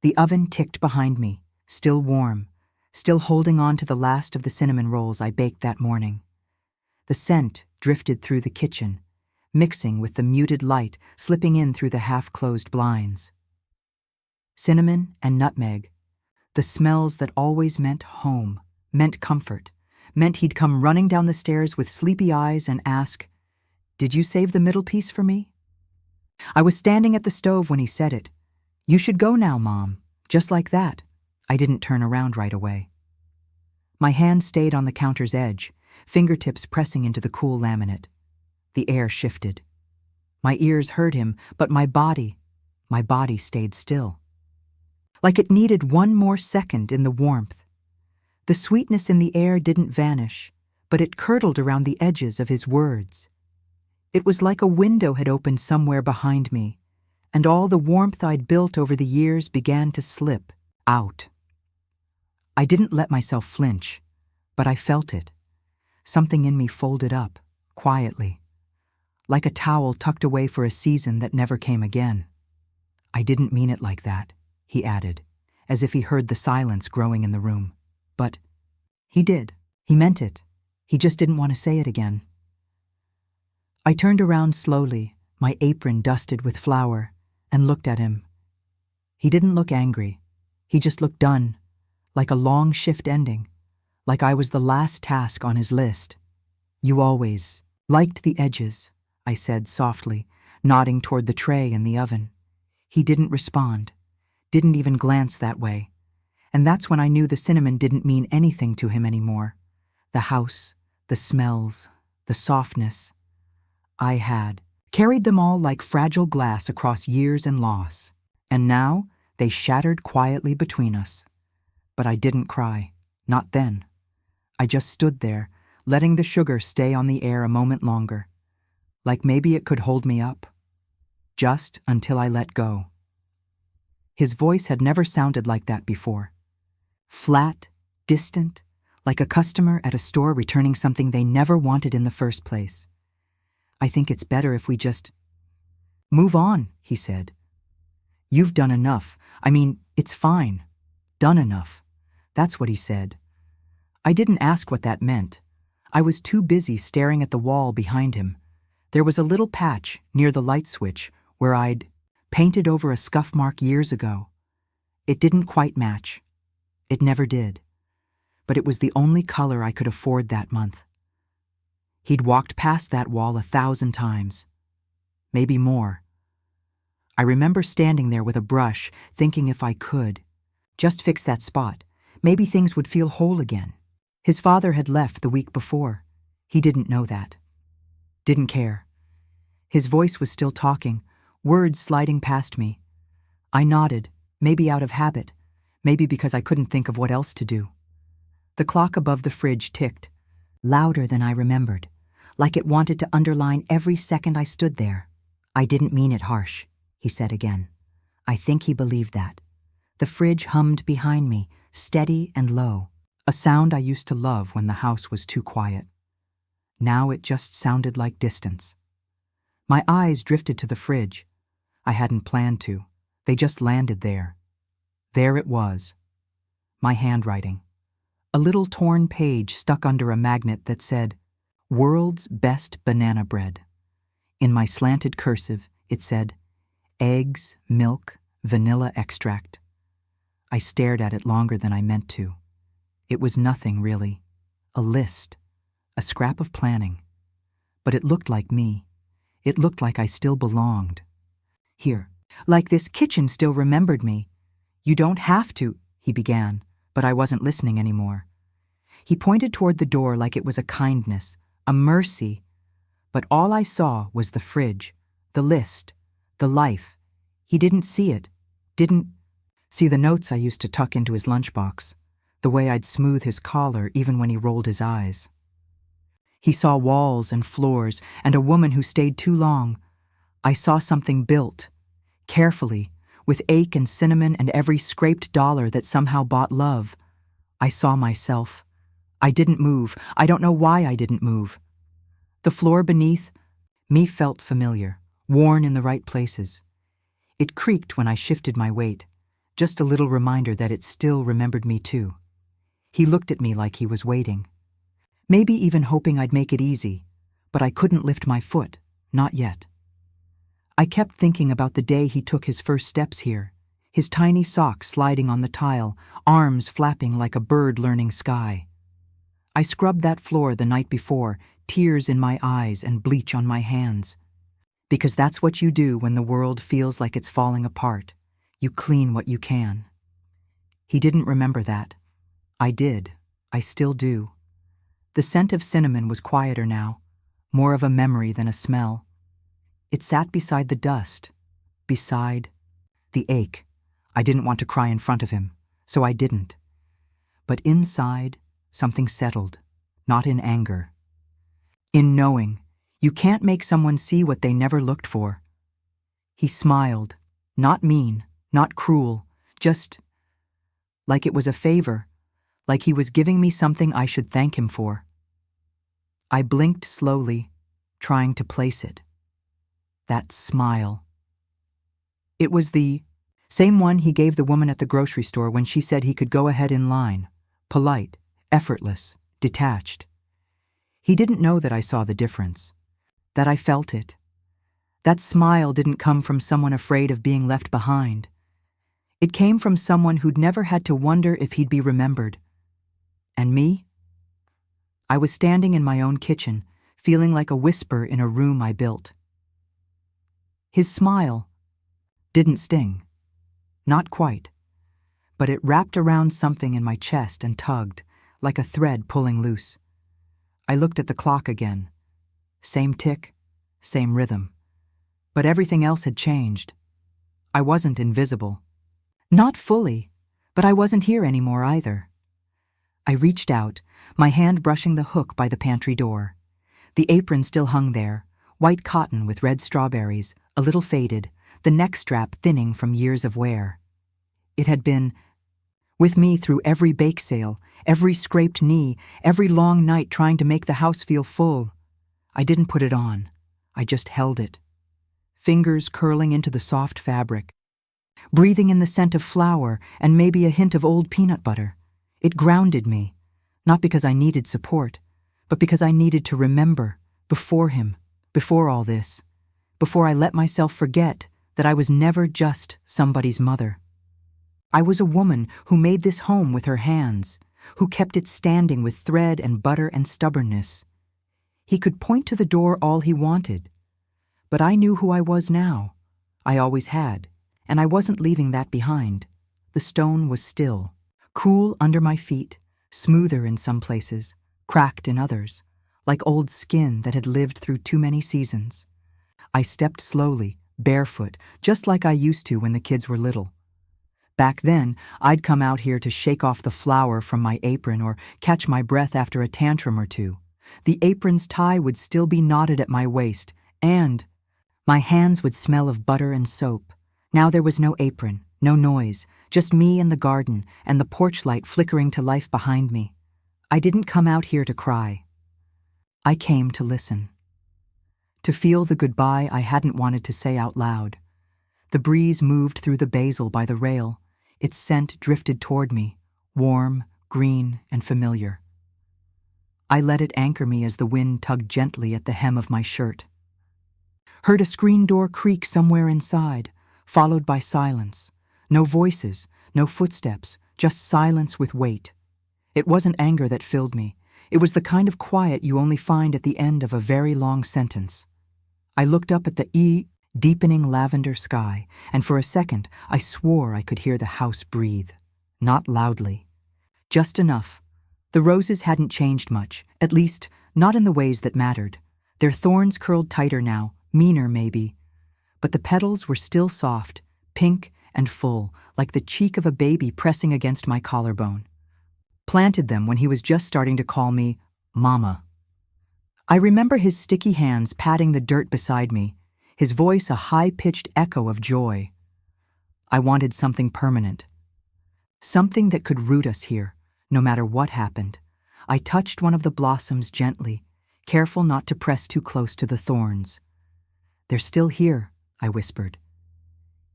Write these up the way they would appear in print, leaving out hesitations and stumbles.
The oven ticked behind me, still warm, still holding on to the last of the cinnamon rolls I baked that morning. The scent drifted through the kitchen, mixing with the muted light slipping in through the half-closed blinds. Cinnamon and nutmeg, the smells that always meant home, meant comfort, meant he'd come running down the stairs with sleepy eyes and ask, "Did you save the middle piece for me?" I was standing at the stove when he said it. "You should go now, Mom," just like that. I didn't turn around right away. My hand stayed on the counter's edge, fingertips pressing into the cool laminate. The air shifted. My ears heard him, but my body stayed still. Like it needed one more second in the warmth. The sweetness in the air didn't vanish, but it curdled around the edges of his words. It was like a window had opened somewhere behind me, and all the warmth I'd built over the years began to slip out. I didn't let myself flinch, but I felt it. Something in me folded up, quietly, like a towel tucked away for a season that never came again. "I didn't mean it like that," he added, as if he heard the silence growing in the room. But he did. He meant it. He just didn't want to say it again. I turned around slowly, my apron dusted with flour, and looked at him. He didn't look angry. He just looked done, like a long shift ending, like I was the last task on his list. "You always liked the edges," I said softly, nodding toward the tray in the oven. He didn't respond, didn't even glance that way. And that's when I knew the cinnamon didn't mean anything to him anymore. The house, the smells, the softness. I had carried them all like fragile glass across years and loss, and now they shattered quietly between us. But I didn't cry, not then. I just stood there, letting the sugar stay on the air a moment longer, like maybe it could hold me up. Just until I let go. His voice had never sounded like that before. Flat, distant, like a customer at a store returning something they never wanted in the first place. "I think it's better if we just move on," he said. "You've done enough. I mean, it's fine. Done enough." That's what he said. I didn't ask what that meant. I was too busy staring at the wall behind him. There was a little patch near the light switch where I'd painted over a scuff mark years ago. It didn't quite match. It never did. But it was the only color I could afford that month. He'd walked past that wall 1,000 times. Maybe more. I remember standing there with a brush, thinking if I could just fix that spot, maybe things would feel whole again. His father had left the week before. He didn't know that. Didn't care. His voice was still talking, words sliding past me. I nodded, maybe out of habit, maybe because I couldn't think of what else to do. The clock above the fridge ticked, louder than I remembered, like it wanted to underline every second I stood there. "I didn't mean it harsh," he said again. I think he believed that. The fridge hummed behind me, steady and low, a sound I used to love when the house was too quiet. Now it just sounded like distance. My eyes drifted to the fridge. I hadn't planned to. They just landed there. There it was. My handwriting. A little torn page stuck under a magnet that said, "World's Best Banana Bread." In my slanted cursive, it said, "Eggs, milk, vanilla extract." I stared at it longer than I meant to. It was nothing, really. A list. A scrap of planning. But it looked like me. It looked like I still belonged. Here. Like this kitchen still remembered me. "You don't have to," he began, but I wasn't listening anymore. He pointed toward the door like it was a kindness, a mercy, but all I saw was the fridge, the list, the life. He didn't see it, didn't see the notes I used to tuck into his lunchbox, the way I'd smooth his collar even when he rolled his eyes. He saw walls and floors and a woman who stayed too long. I saw something built, carefully, with ache and cinnamon and every scraped dollar that somehow bought love. I saw myself. I didn't move. I don't know why I didn't move. The floor beneath me felt familiar, worn in the right places. It creaked when I shifted my weight, just a little reminder that it still remembered me too. He looked at me like he was waiting. Maybe even hoping I'd make it easy, but I couldn't lift my foot, not yet. I kept thinking about the day he took his first steps here, his tiny socks sliding on the tile, arms flapping like a bird learning sky. I scrubbed that floor the night before, tears in my eyes and bleach on my hands. Because that's what you do when the world feels like it's falling apart. You clean what you can. He didn't remember that. I did. I still do. The scent of cinnamon was quieter now, more of a memory than a smell. It sat beside the dust, beside the ache. I didn't want to cry in front of him, so I didn't. But inside, something settled, not in anger. In knowing, you can't make someone see what they never looked for. He smiled, not mean, not cruel, just like it was a favor, like he was giving me something I should thank him for. I blinked slowly, trying to place it. That smile. It was the same one he gave the woman at the grocery store when she said he could go ahead in line, polite, effortless, detached. He didn't know that I saw the difference, that I felt it. That smile didn't come from someone afraid of being left behind. It came from someone who'd never had to wonder if he'd be remembered. And me? I was standing in my own kitchen, feeling like a whisper in a room I built. His smile didn't sting. Not quite. But it wrapped around something in my chest and tugged, like a thread pulling loose. I looked at the clock again. Same tick, same rhythm. But everything else had changed. I wasn't invisible. Not fully, but I wasn't here anymore either. I reached out, my hand brushing the hook by the pantry door. The apron still hung there, white cotton with red strawberries, a little faded, the neck strap thinning from years of wear. It had been with me through every bake sale, every scraped knee, every long night trying to make the house feel full. I didn't put it on. I just held it. Fingers curling into the soft fabric, breathing in the scent of flour and maybe a hint of old peanut butter. It grounded me, not because I needed support, but because I needed to remember, before him, before all this, before I let myself forget that I was never just somebody's mother. I was a woman who made this home with her hands, who kept it standing with thread and butter and stubbornness. He could point to the door all he wanted, but I knew who I was now. I always had, and I wasn't leaving that behind. The stone was still, cool under my feet, smoother in some places, cracked in others, like old skin that had lived through too many seasons. I stepped slowly, barefoot, just like I used to when the kids were little. Back then, I'd come out here to shake off the flour from my apron or catch my breath after a tantrum or two. The apron's tie would still be knotted at my waist, and my hands would smell of butter and soap. Now there was no apron, no noise, just me and the garden and the porch light flickering to life behind me. I didn't come out here to cry. I came to listen. To feel the goodbye I hadn't wanted to say out loud. The breeze moved through the basil by the rail. Its scent drifted toward me, warm, green, and familiar. I let it anchor me as the wind tugged gently at the hem of my shirt. Heard a screen door creak somewhere inside, followed by silence. No voices, no footsteps, just silence with weight. It wasn't anger that filled me. It was the kind of quiet you only find at the end of a very long sentence. I looked up at the deepening lavender sky, and for a second I swore I could hear the house breathe. Not loudly. Just enough. The roses hadn't changed much, at least not in the ways that mattered. Their thorns curled tighter now, meaner maybe. But the petals were still soft, pink and full, like the cheek of a baby pressing against my collarbone. Planted them when he was just starting to call me Mama. I remember his sticky hands patting the dirt beside me, his voice a high-pitched echo of joy. I wanted something permanent. Something that could root us here, no matter what happened. I touched one of the blossoms gently, careful not to press too close to the thorns. "They're still here," I whispered.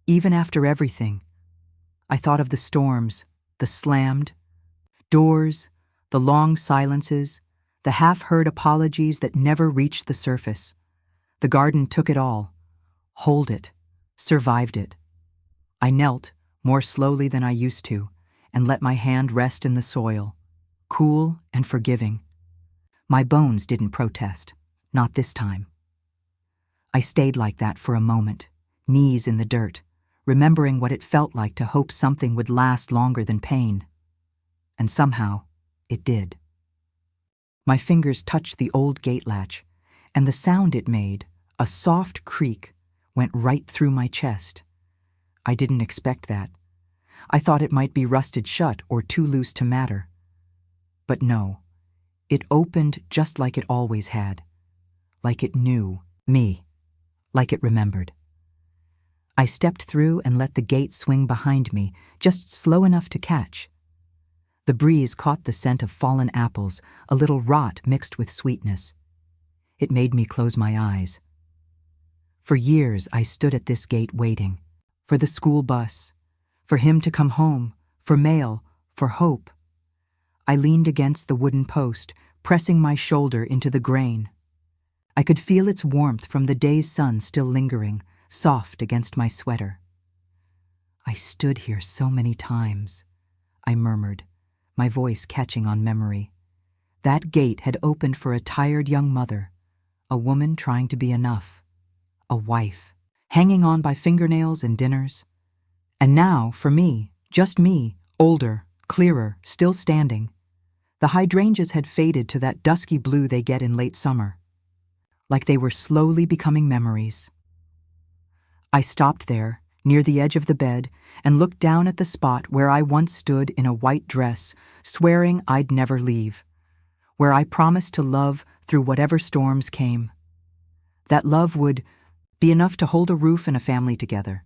"Even after everything." I thought of the storms, the slammed doors, the long silences, the half-heard apologies that never reached the surface. The garden took it all, hold it, survived it. I knelt, more slowly than I used to, and let my hand rest in the soil, cool and forgiving. My bones didn't protest, not this time. I stayed like that for a moment, knees in the dirt, remembering what it felt like to hope something would last longer than pain. And somehow, it did. My fingers touched the old gate latch, and the sound it made, a soft creak, went right through my chest. I didn't expect that. I thought it might be rusted shut or too loose to matter. But no, it opened just like it always had, like it knew me, like it remembered. I stepped through and let the gate swing behind me, just slow enough to catch. The breeze caught the scent of fallen apples, a little rot mixed with sweetness. It made me close my eyes. For years I stood at this gate waiting, for the school bus, for him to come home, for mail, for hope. I leaned against the wooden post, pressing my shoulder into the grain. I could feel its warmth from the day's sun still lingering, soft against my sweater. I stood here so many times, I murmured, my voice catching on memory. That gate had opened for a tired young mother, a woman trying to be enough, a wife, hanging on by fingernails and dinners. And now, for me, just me, older, clearer, still standing. The hydrangeas had faded to that dusky blue they get in late summer, like they were slowly becoming memories. I stopped there, near the edge of the bed, and looked down at the spot where I once stood in a white dress, swearing I'd never leave, where I promised to love through whatever storms came. That love would be enough to hold a roof and a family together.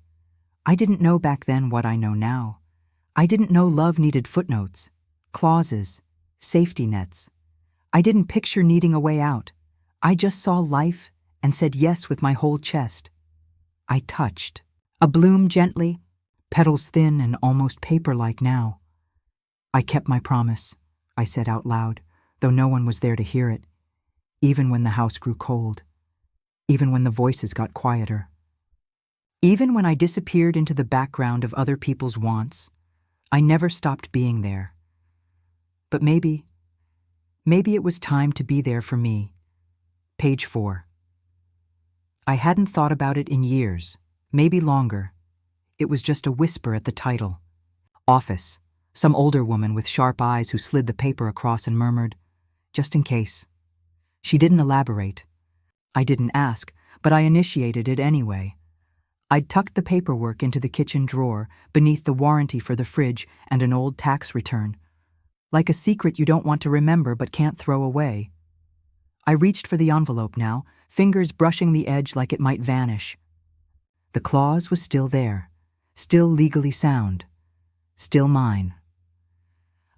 I didn't know back then what I know now. I didn't know love needed footnotes, clauses, safety nets. I didn't picture needing a way out. I just saw life and said yes with my whole chest. I touched. A bloom gently, petals thin and almost paper-like now. I kept my promise, I said out loud, though no one was there to hear it, even when the house grew cold, even when the voices got quieter. Even when I disappeared into the background of other people's wants, I never stopped being there. But maybe it was time to be there for me. Page 4. I hadn't thought about it in years, maybe longer. It was just a whisper at the title. Office. Some older woman with sharp eyes who slid the paper across and murmured, "Just in case." She didn't elaborate. I didn't ask, but I initiated it anyway. I'd tucked the paperwork into the kitchen drawer, beneath the warranty for the fridge and an old tax return. Like a secret you don't want to remember but can't throw away. I reached for the envelope now, fingers brushing the edge like it might vanish. The clause was still there, still legally sound, still mine.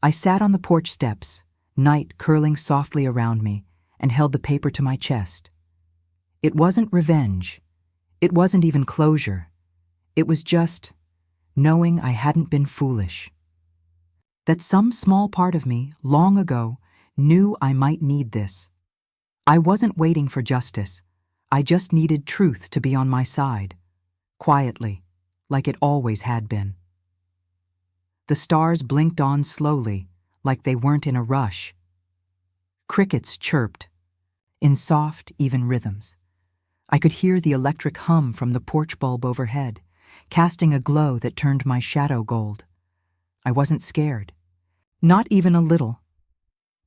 I sat on the porch steps, night curling softly around me, and held the paper to my chest. It wasn't revenge. It wasn't even closure. It was just knowing I hadn't been foolish. That some small part of me, long ago, knew I might need this. I wasn't waiting for justice. I just needed truth to be on my side, quietly, like it always had been. The stars blinked on slowly, like they weren't in a rush. Crickets chirped, in soft, even rhythms. I could hear the electric hum from the porch bulb overhead, casting a glow that turned my shadow gold. I wasn't scared. Not even a little.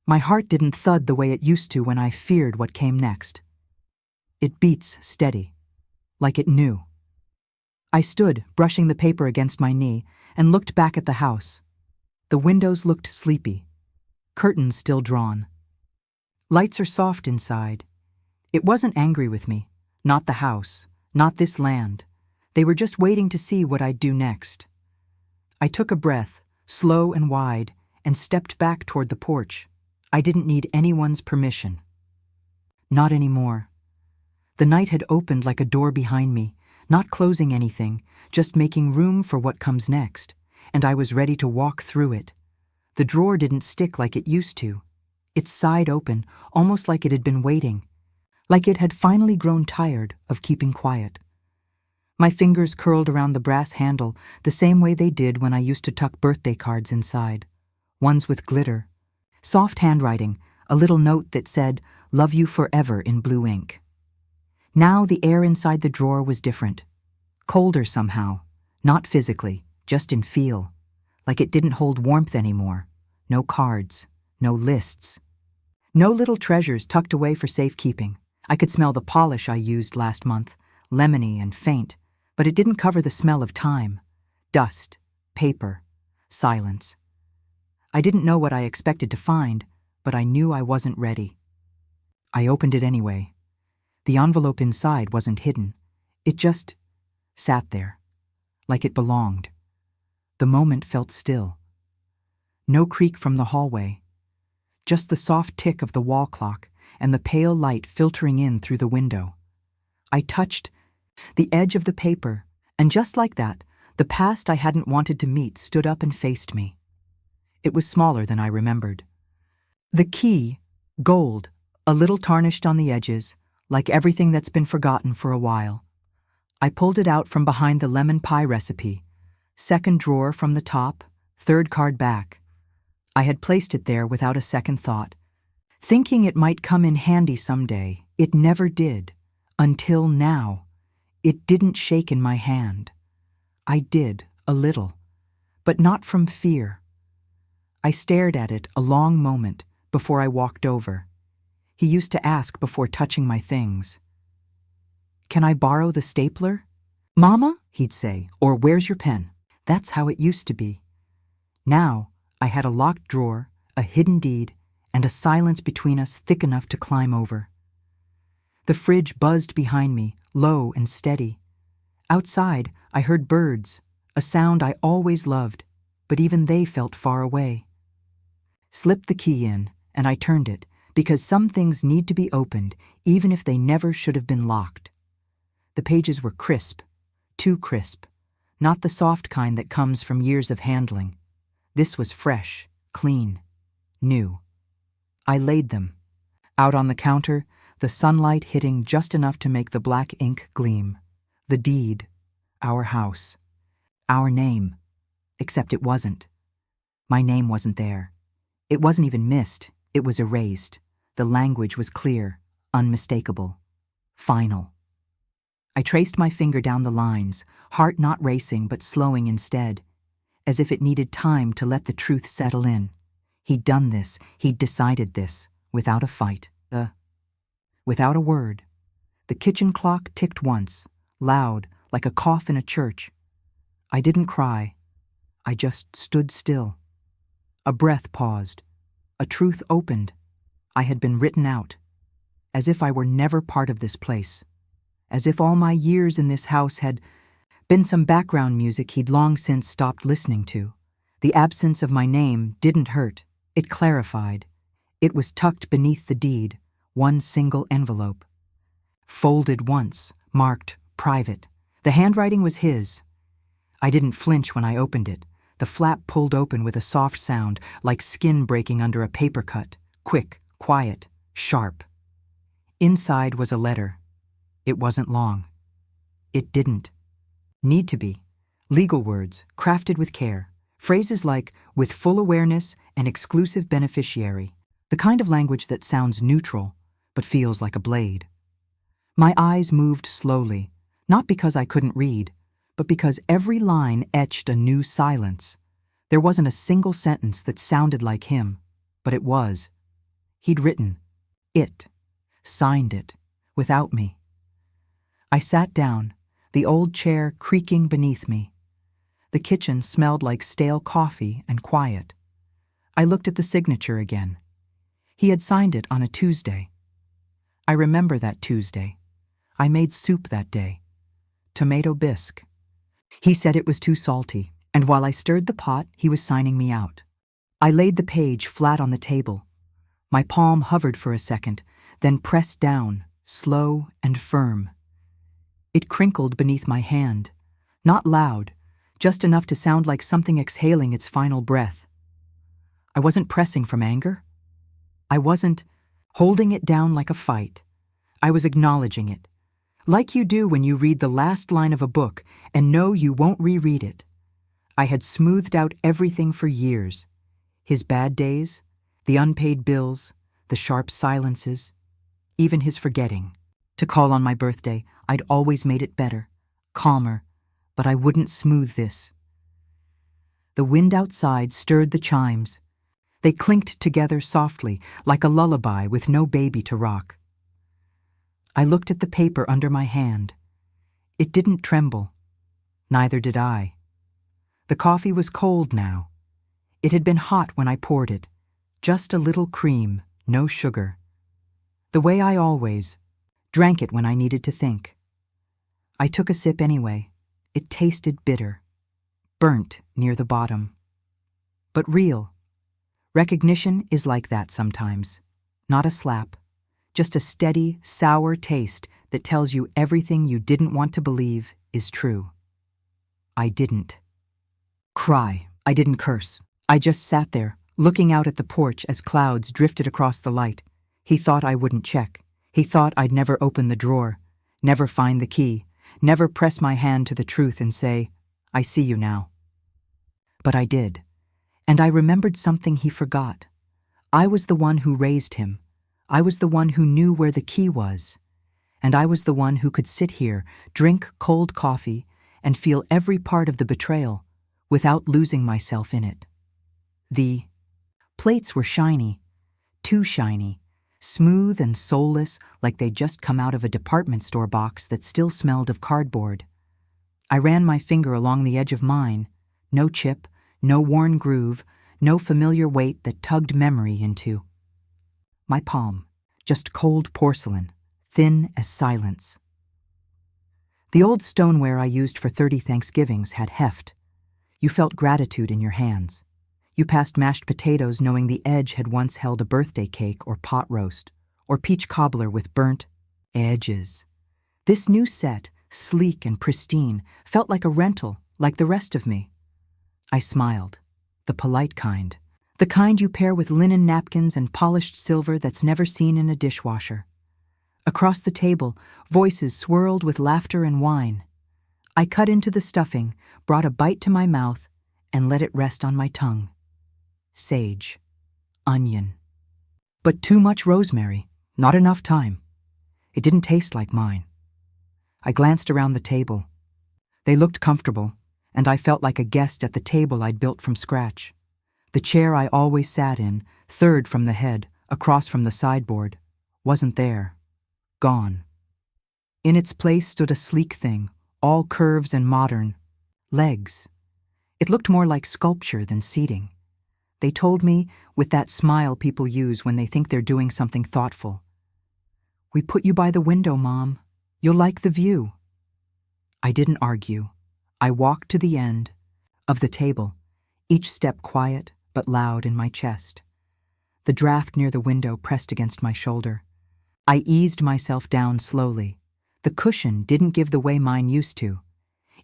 My heart didn't thud the way it used to when I feared what came next. It beats steady, like it knew. I stood, brushing the paper against my knee, and looked back at the house. The windows looked sleepy, curtains still drawn. Lights are soft inside. It wasn't angry with me, not the house, not this land. They were just waiting to see what I'd do next. I took a breath, slow and wide, and stepped back toward the porch. I didn't need anyone's permission. Not anymore. The night had opened like a door behind me, not closing anything, just making room for what comes next. and I was ready to walk through it. The drawer didn't stick like it used to. It sighed open, almost like it had been waiting, like it had finally grown tired of keeping quiet. My fingers curled around the brass handle the same way they did when I used to tuck birthday cards inside, ones with glitter, soft handwriting, a little note that said, "Love you forever" in blue ink. Now the air inside the drawer was different, colder somehow, not physically, just in feel, like it didn't hold warmth anymore. No cards, no lists, no little treasures tucked away for safekeeping. I could smell the polish I used last month, lemony and faint, but it didn't cover the smell of time, dust, paper, silence. I didn't know what I expected to find, but I knew I wasn't ready. I opened it anyway. The envelope inside wasn't hidden. It just sat there, like it belonged. The moment felt still. No creak from the hallway, just the soft tick of the wall clock and the pale light filtering in through the window. I touched the edge of the paper, and just like that, the past I hadn't wanted to meet stood up and faced me. It was smaller than I remembered. The key, gold, a little tarnished on the edges, like everything that's been forgotten for a while. I pulled it out from behind the lemon pie recipe, second drawer from the top, third card back. I had placed it there without a second thought, thinking it might come in handy someday. It never did, until now. It didn't shake in my hand. I did, a little, but not from fear. I stared at it a long moment before I walked over. He used to ask before touching my things, "Can I borrow the stapler?" "Mama," he'd say, or "Where's your pen?" That's how it used to be. Now, I had a locked drawer, a hidden deed, and a silence between us thick enough to climb over. The fridge buzzed behind me, low and steady. Outside, I heard birds, a sound I always loved, but even they felt far away. Slipped the key in, and I turned it, because some things need to be opened, even if they never should have been locked. The pages were crisp, too crisp, not the soft kind that comes from years of handling. This was fresh, clean, new. I laid them. Out on the counter, the sunlight hitting just enough to make the black ink gleam. The deed, our house, our name, except it wasn't. My name wasn't there. It wasn't even missed, it was erased. The language was clear, unmistakable, final. I traced my finger down the lines, heart not racing but slowing instead, as if it needed time to let the truth settle in. He'd done this, he'd decided this, without a fight, without a word. The kitchen clock ticked once, loud, like a cough in a church. I didn't cry. I just stood still. A breath paused. A truth opened. I had been written out, as if I were never part of this place, as if all my years in this house had been some background music he'd long since stopped listening to. The absence of my name didn't hurt. It clarified. It was tucked beneath the deed, one single envelope. Folded once, marked private. The handwriting was his. I didn't flinch when I opened it. The flap pulled open with a soft sound, like skin breaking under a paper cut. Quick, quiet, sharp. Inside was a letter. It wasn't long. It didn't need to be. Legal words, crafted with care. Phrases like, "with full awareness and exclusive beneficiary." The kind of language that sounds neutral, but feels like a blade. My eyes moved slowly, not because I couldn't read, but because every line etched a new silence. There wasn't a single sentence that sounded like him, but it was. He'd written it, signed it, without me. I sat down, the old chair creaking beneath me. The kitchen smelled like stale coffee and quiet. I looked at the signature again. He had signed it on a Tuesday. I remember that Tuesday. I made soup that day. Tomato bisque. He said it was too salty, and while I stirred the pot, he was signing me out. I laid the page flat on the table. My palm hovered for a second, then pressed down, slow and firm. It crinkled beneath my hand, not loud, just enough to sound like something exhaling its final breath. I wasn't pressing from anger. I wasn't holding it down like a fight. I was acknowledging it, like you do when you read the last line of a book and know you won't reread it. I had smoothed out everything for years. His bad days, the unpaid bills, the sharp silences, even his forgetting. To call on my birthday, I'd always made it better, calmer, but I wouldn't smooth this. The wind outside stirred the chimes. They clinked together softly, like a lullaby with no baby to rock. I looked at the paper under my hand. It didn't tremble. Neither did I. The coffee was cold now. It had been hot when I poured it. Just a little cream, no sugar. The way I always drank it when I needed to think. I took a sip anyway. It tasted bitter, burnt near the bottom. But real. Recognition is like that sometimes. Not a slap. Just a steady, sour taste that tells you everything you didn't want to believe is true. I didn't cry. I didn't curse. I just sat there, looking out at the porch as clouds drifted across the light. He thought I wouldn't check. He thought I'd never open the drawer, never find the key, never press my hand to the truth and say, I see you now. But I did. And I remembered something he forgot. I was the one who raised him. I was the one who knew where the key was. And I was the one who could sit here, drink cold coffee, and feel every part of the betrayal without losing myself in it. The plates were shiny, too shiny, smooth and soulless like they'd just come out of a department store box that still smelled of cardboard. I ran my finger along the edge of mine, no chip, no worn groove, no familiar weight that tugged memory into my palm, just cold porcelain, thin as silence. The old stoneware I used for 30 Thanksgivings had heft. You felt gratitude in your hands. You passed mashed potatoes knowing the edge had once held a birthday cake or pot roast, or peach cobbler with burnt edges. This new set, sleek and pristine, felt like a rental, like the rest of me. I smiled, the polite kind, the kind you pair with linen napkins and polished silver that's never seen in a dishwasher. Across the table, voices swirled with laughter and wine. I cut into the stuffing, brought a bite to my mouth, and let it rest on my tongue. Sage, onion. But too much rosemary, not enough thyme. It didn't taste like mine. I glanced around the table. They looked comfortable, and I felt like a guest at the table I'd built from scratch. The chair I always sat in, third from the head, across from the sideboard, wasn't there. Gone. In its place stood a sleek thing, all curves and modern. Legs. It looked more like sculpture than seating. They told me, with that smile people use when they think they're doing something thoughtful, "We put you by the window, Mom. You'll like the view." I didn't argue. I walked to the end of the table, each step quiet but loud in my chest. The draft near the window pressed against my shoulder. I eased myself down slowly. The cushion didn't give the way mine used to.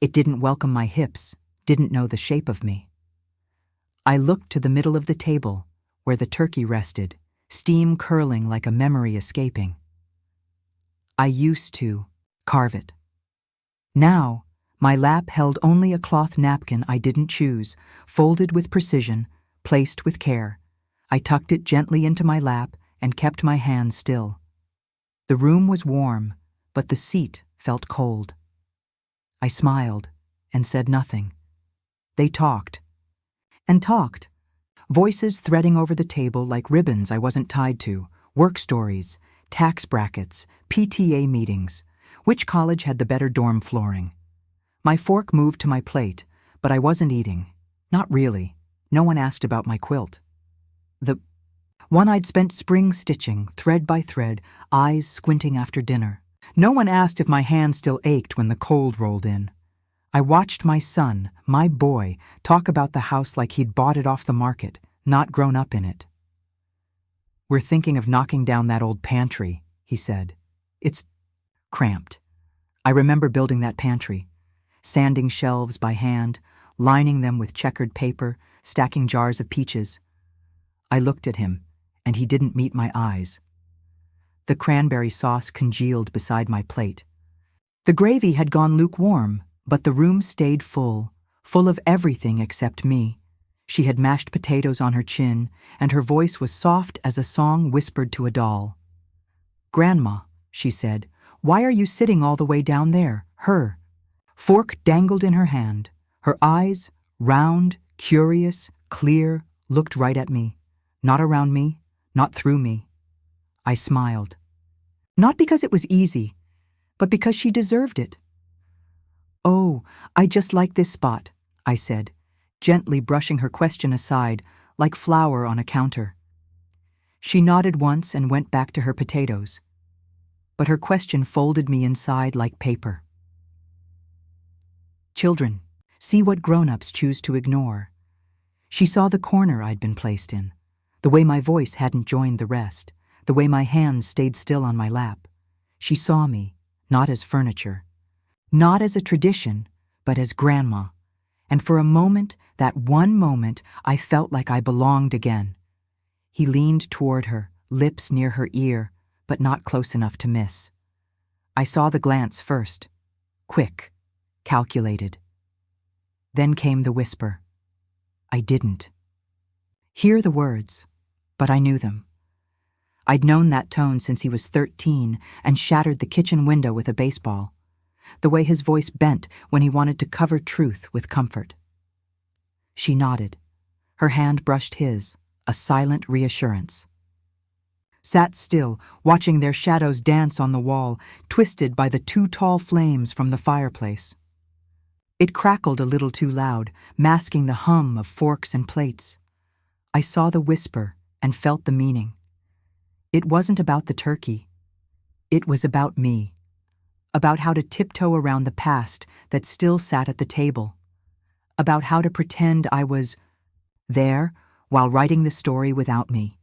It didn't welcome my hips, didn't know the shape of me. I looked to the middle of the table, where the turkey rested, steam curling like a memory escaping. I used to carve it. Now, my lap held only a cloth napkin I didn't choose, folded with precision, placed with care. I tucked it gently into my lap and kept my hands still. The room was warm, but the seat felt cold. I smiled and said nothing. They talked. And talked. Voices threading over the table like ribbons I wasn't tied to, work stories, tax brackets, PTA meetings, which college had the better dorm flooring. My fork moved to my plate, but I wasn't eating. Not really. No one asked about my quilt. The one I'd spent spring stitching, thread by thread, eyes squinting after dinner. No one asked if my hand still ached when the cold rolled in. I watched my son, my boy, talk about the house like he'd bought it off the market, not grown up in it. "We're thinking of knocking down that old pantry," he said. "It's cramped." I remember building that pantry, sanding shelves by hand, lining them with checkered paper, stacking jars of peaches. I looked at him, and he didn't meet my eyes. The cranberry sauce congealed beside my plate. The gravy had gone lukewarm, but the room stayed full of everything except me. She had mashed potatoes on her chin, and her voice was soft as a song whispered to a doll. "Grandma," she said, "why are you sitting all the way down there, her?" Fork dangled in her hand. Her eyes, round, curious, clear, looked right at me. Not around me, not through me. I smiled. Not because it was easy, but because she deserved it. "Oh, I just like this spot," I said, gently brushing her question aside, like flour on a counter. She nodded once and went back to her potatoes. But her question folded me inside like paper. "Children, see what grown-ups choose to ignore." She saw the corner I'd been placed in, the way my voice hadn't joined the rest, the way my hands stayed still on my lap. She saw me, not as furniture, not as a tradition, but as grandma. And for a moment, that one moment, I felt like I belonged again. He leaned toward her, lips near her ear, but not close enough to miss. I saw the glance first, quick, calculated. Then came the whisper. I didn't hear the words, but I knew them. I'd known that tone since he was 13 and shattered the kitchen window with a baseball, the way his voice bent when he wanted to cover truth with comfort. She nodded. Her hand brushed his, a silent reassurance. Sat still, watching their shadows dance on the wall, twisted by the two tall flames from the fireplace. It crackled a little too loud, masking the hum of forks and plates. I saw the whisper and felt the meaning. It wasn't about the turkey. It was about me. About how to tiptoe around the past that still sat at the table. About how to pretend I was there while writing the story without me.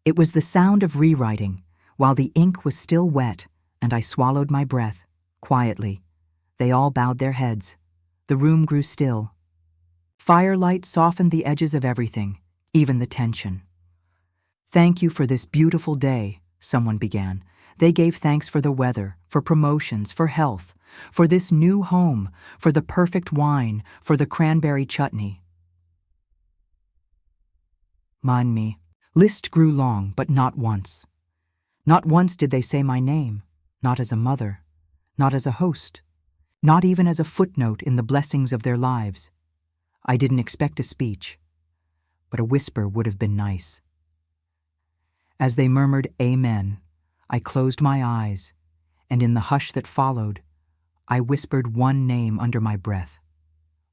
It was the sound of rewriting, while the ink was still wet, and I swallowed my breath, quietly. They all bowed their heads. The room grew still. Firelight softened the edges of everything, even the tension. "Thank you for this beautiful day," someone began. They gave thanks for the weather, for promotions, for health, for this new home, for the perfect wine, for the cranberry chutney. Mind me. List grew long, but not once. Not once did they say my name, not as a mother, not as a host, not even as a footnote in the blessings of their lives. I didn't expect a speech, but a whisper would have been nice. As they murmured amen, I closed my eyes, and in the hush that followed, I whispered one name under my breath.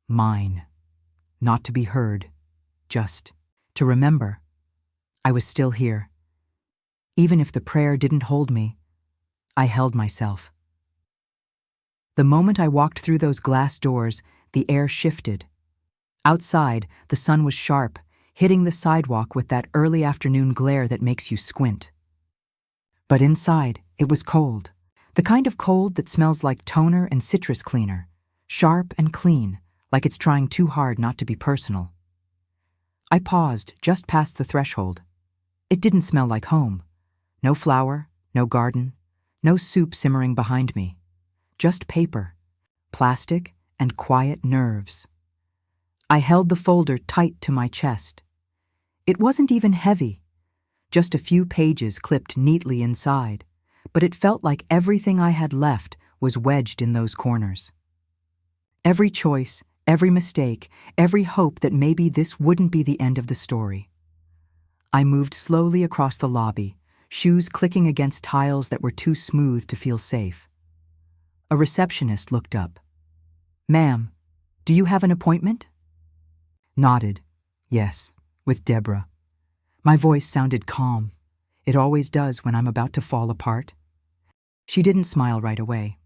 Mine. Not to be heard, just to remember. I was still here. Even if the prayer didn't hold me, I held myself. The moment I walked through those glass doors, the air shifted. Outside, the sun was sharp, hitting the sidewalk with that early afternoon glare that makes you squint. But inside, it was cold. The kind of cold that smells like toner and citrus cleaner, sharp and clean, like it's trying too hard not to be personal. I paused just past the threshold. It didn't smell like home. No flower, no garden, no soup simmering behind me. Just paper, plastic, and quiet nerves. I held the folder tight to my chest. It wasn't even heavy, just a few pages clipped neatly inside, but it felt like everything I had left was wedged in those corners. Every choice, every mistake, every hope that maybe this wouldn't be the end of the story. I moved slowly across the lobby, shoes clicking against tiles that were too smooth to feel safe. A receptionist looked up. "Ma'am, do you have an appointment?" Nodded. Yes, with Deborah. My voice sounded calm. It always does when I'm about to fall apart. She didn't smile right away.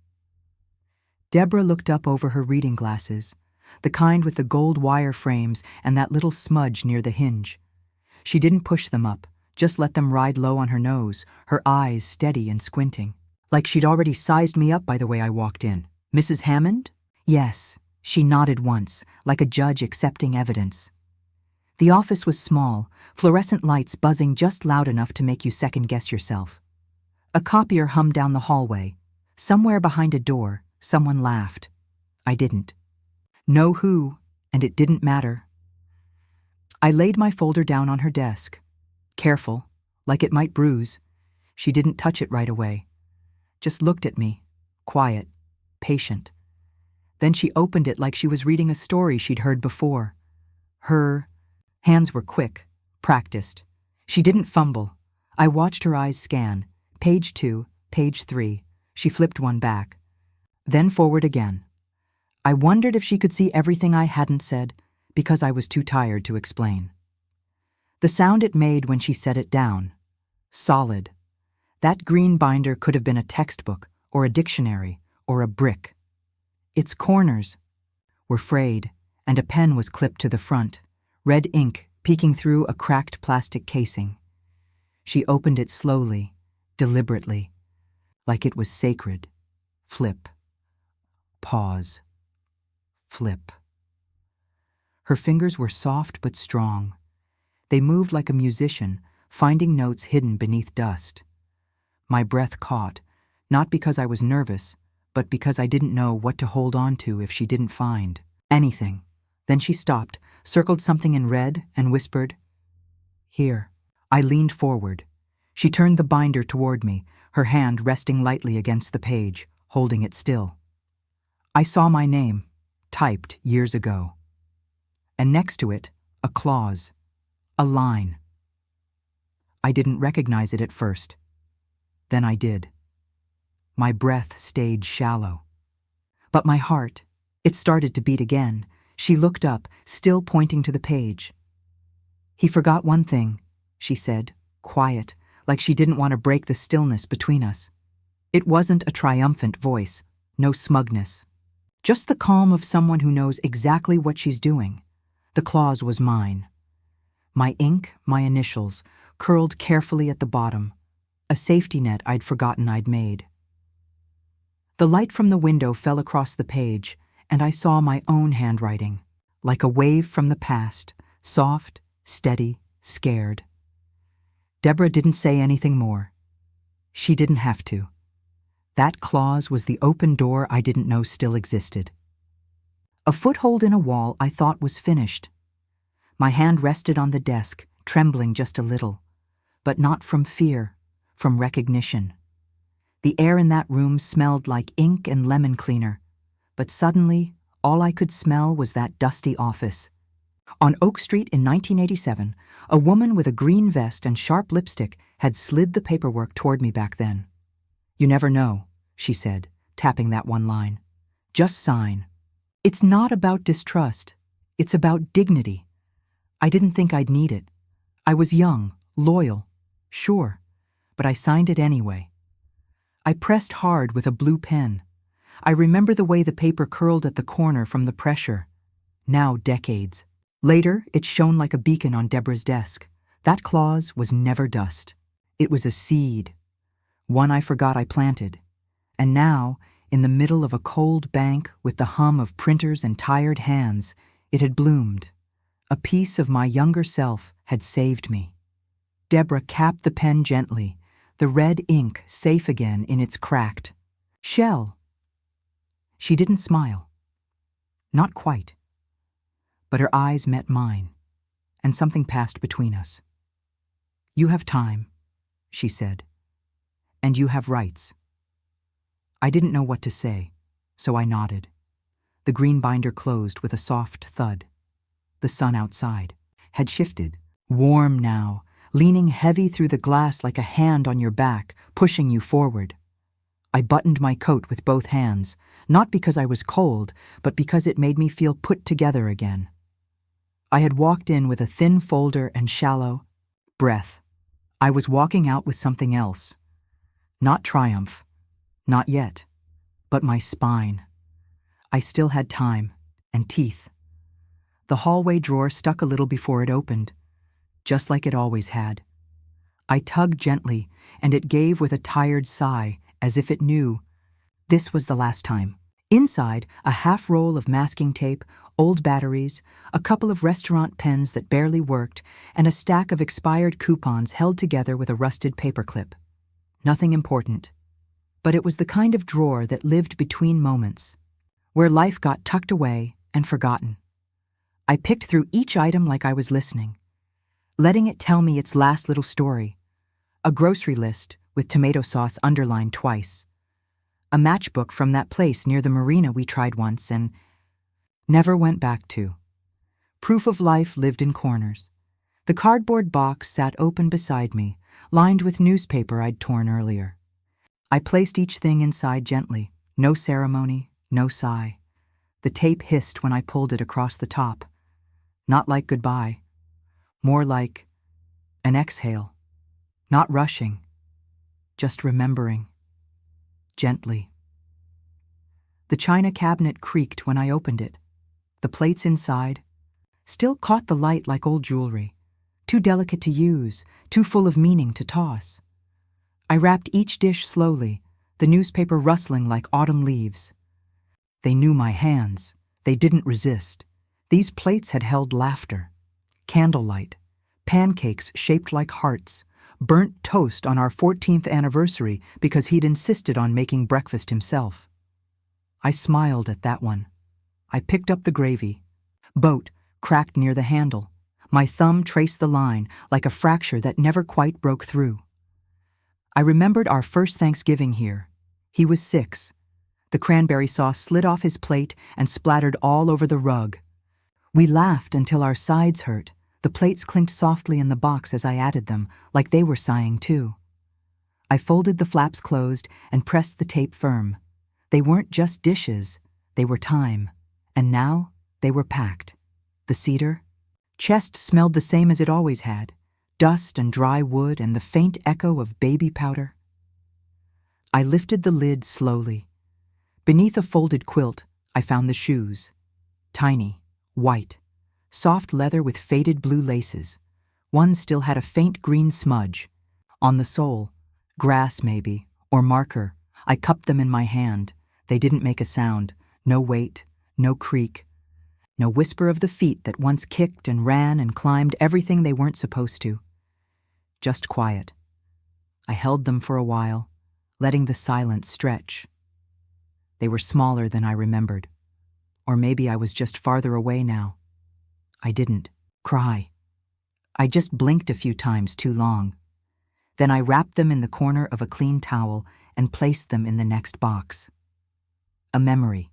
Deborah looked up over her reading glasses, the kind with the gold wire frames and that little smudge near the hinge. She didn't push them up, just let them ride low on her nose, her eyes steady and squinting. Like she'd already sized me up by the way I walked in. "Mrs. Hammond?" "Yes," She nodded once, like a judge accepting evidence. The office was small, fluorescent lights buzzing just loud enough to make you second-guess yourself. A copier hummed down the hallway. Somewhere behind a door, someone laughed. I didn't know who, and it didn't matter. I laid my folder down on her desk. Careful, like it might bruise. She didn't touch it right away. Just looked at me, quiet, patient. Then she opened it like she was reading a story she'd heard before. Her hands were quick, practiced. She didn't fumble. I watched her eyes scan. Page 2, page 3. She flipped one back. Then forward again. I wondered if she could see everything I hadn't said, because I was too tired to explain. The sound it made when she set it down. Solid. That green binder could have been a textbook, or a dictionary, or a brick. Its corners were frayed, and a pen was clipped to the front, red ink peeking through a cracked plastic casing. She opened it slowly, deliberately, like it was sacred. Flip. Pause. Flip. Her fingers were soft but strong. They moved like a musician, finding notes hidden beneath dust. My breath caught, not because I was nervous, but because I didn't know what to hold on to if she didn't find anything. Then she stopped, circled something in red, and whispered, "Here." I leaned forward. She turned the binder toward me, her hand resting lightly against the page, holding it still. I saw my name, typed years ago. And next to it, a clause, a line. I didn't recognize it at first. Then I did. My breath stayed shallow. But my heart, it started to beat again. She looked up, still pointing to the page. "He forgot one thing," she said, quiet, like she didn't want to break the stillness between us. It wasn't a triumphant voice, no smugness. Just the calm of someone who knows exactly what she's doing. The clause was mine. My ink, my initials, curled carefully at the bottom, a safety net I'd forgotten I'd made. The light from the window fell across the page, and I saw my own handwriting, like a wave from the past, soft, steady, scared. Deborah didn't say anything more. She didn't have to. That clause was the open door I didn't know still existed. A foothold in a wall I thought was finished. My hand rested on the desk, trembling just a little, but not from fear, from recognition. The air in that room smelled like ink and lemon cleaner, but suddenly all I could smell was that dusty office. On Oak Street in 1987, a woman with a green vest and sharp lipstick had slid the paperwork toward me back then. "You never know," she said, tapping that one line. "Just sign. It's not about distrust. It's about dignity." I didn't think I'd need it. I was young, loyal, sure, but I signed it anyway. I pressed hard with a blue pen. I remember the way the paper curled at the corner from the pressure. Now decades. Later, it shone like a beacon on Deborah's desk. That clause was never dust. It was a seed, one I forgot I planted. And now, in the middle of a cold bank with the hum of printers and tired hands, it had bloomed. A piece of my younger self had saved me. Deborah capped the pen gently, the red ink safe again in its cracked shell. She didn't smile. Not quite. But her eyes met mine, and something passed between us. "You have time," she said, "and you have rights." I didn't know what to say, so I nodded. The green binder closed with a soft thud. The sun outside had shifted, warm now, leaning heavy through the glass like a hand on your back, pushing you forward. I buttoned my coat with both hands, not because I was cold, but because it made me feel put together again. I had walked in with a thin folder and shallow breath. I was walking out with something else. Not triumph. Not yet. But my spine. I still had time and teeth. The hallway drawer stuck a little before it opened, just like it always had. I tugged gently, and it gave with a tired sigh, as if it knew this was the last time. Inside, a half roll of masking tape, old batteries, a couple of restaurant pens that barely worked, and a stack of expired coupons held together with a rusted paperclip. Nothing important. But it was the kind of drawer that lived between moments, where life got tucked away and forgotten. I picked through each item like I was listening, letting it tell me its last little story. A grocery list with tomato sauce underlined twice. A matchbook from that place near the marina we tried once and never went back to. Proof of life lived in corners. The cardboard box sat open beside me, lined with newspaper I'd torn earlier. I placed each thing inside gently, no ceremony, no sigh. The tape hissed when I pulled it across the top. Not like goodbye, more like an exhale. Not rushing, just remembering. Gently. The china cabinet creaked when I opened it. The plates inside still caught the light like old jewelry, too delicate to use, too full of meaning to toss. I wrapped each dish slowly, the newspaper rustling like autumn leaves. They knew my hands. They didn't resist. These plates had held laughter, candlelight, pancakes shaped like hearts, burnt toast on our 14th anniversary because he'd insisted on making breakfast himself. I smiled at that one. I picked up the gravy. Boat cracked near the handle. My thumb traced the line like a fracture that never quite broke through. I remembered our first Thanksgiving here. He was 6. The cranberry sauce slid off his plate and splattered all over the rug. We laughed until our sides hurt. The plates clinked softly in the box as I added them, like they were sighing too. I folded the flaps closed and pressed the tape firm. They weren't just dishes, they were time. And now they were packed. The cedar chest smelled the same as it always had, dust and dry wood and the faint echo of baby powder. I lifted the lid slowly. Beneath a folded quilt, I found the shoes. Tiny, white, soft leather with faded blue laces. One still had a faint green smudge. On the sole, grass maybe, or marker. I cupped them in my hand. They didn't make a sound. No weight, no creak. No whisper of the feet that once kicked and ran and climbed everything they weren't supposed to. Just quiet. I held them for a while, letting the silence stretch. They were smaller than I remembered. Or maybe I was just farther away now. I didn't cry. I just blinked a few times too long. Then I wrapped them in the corner of a clean towel and placed them in the next box. A memory,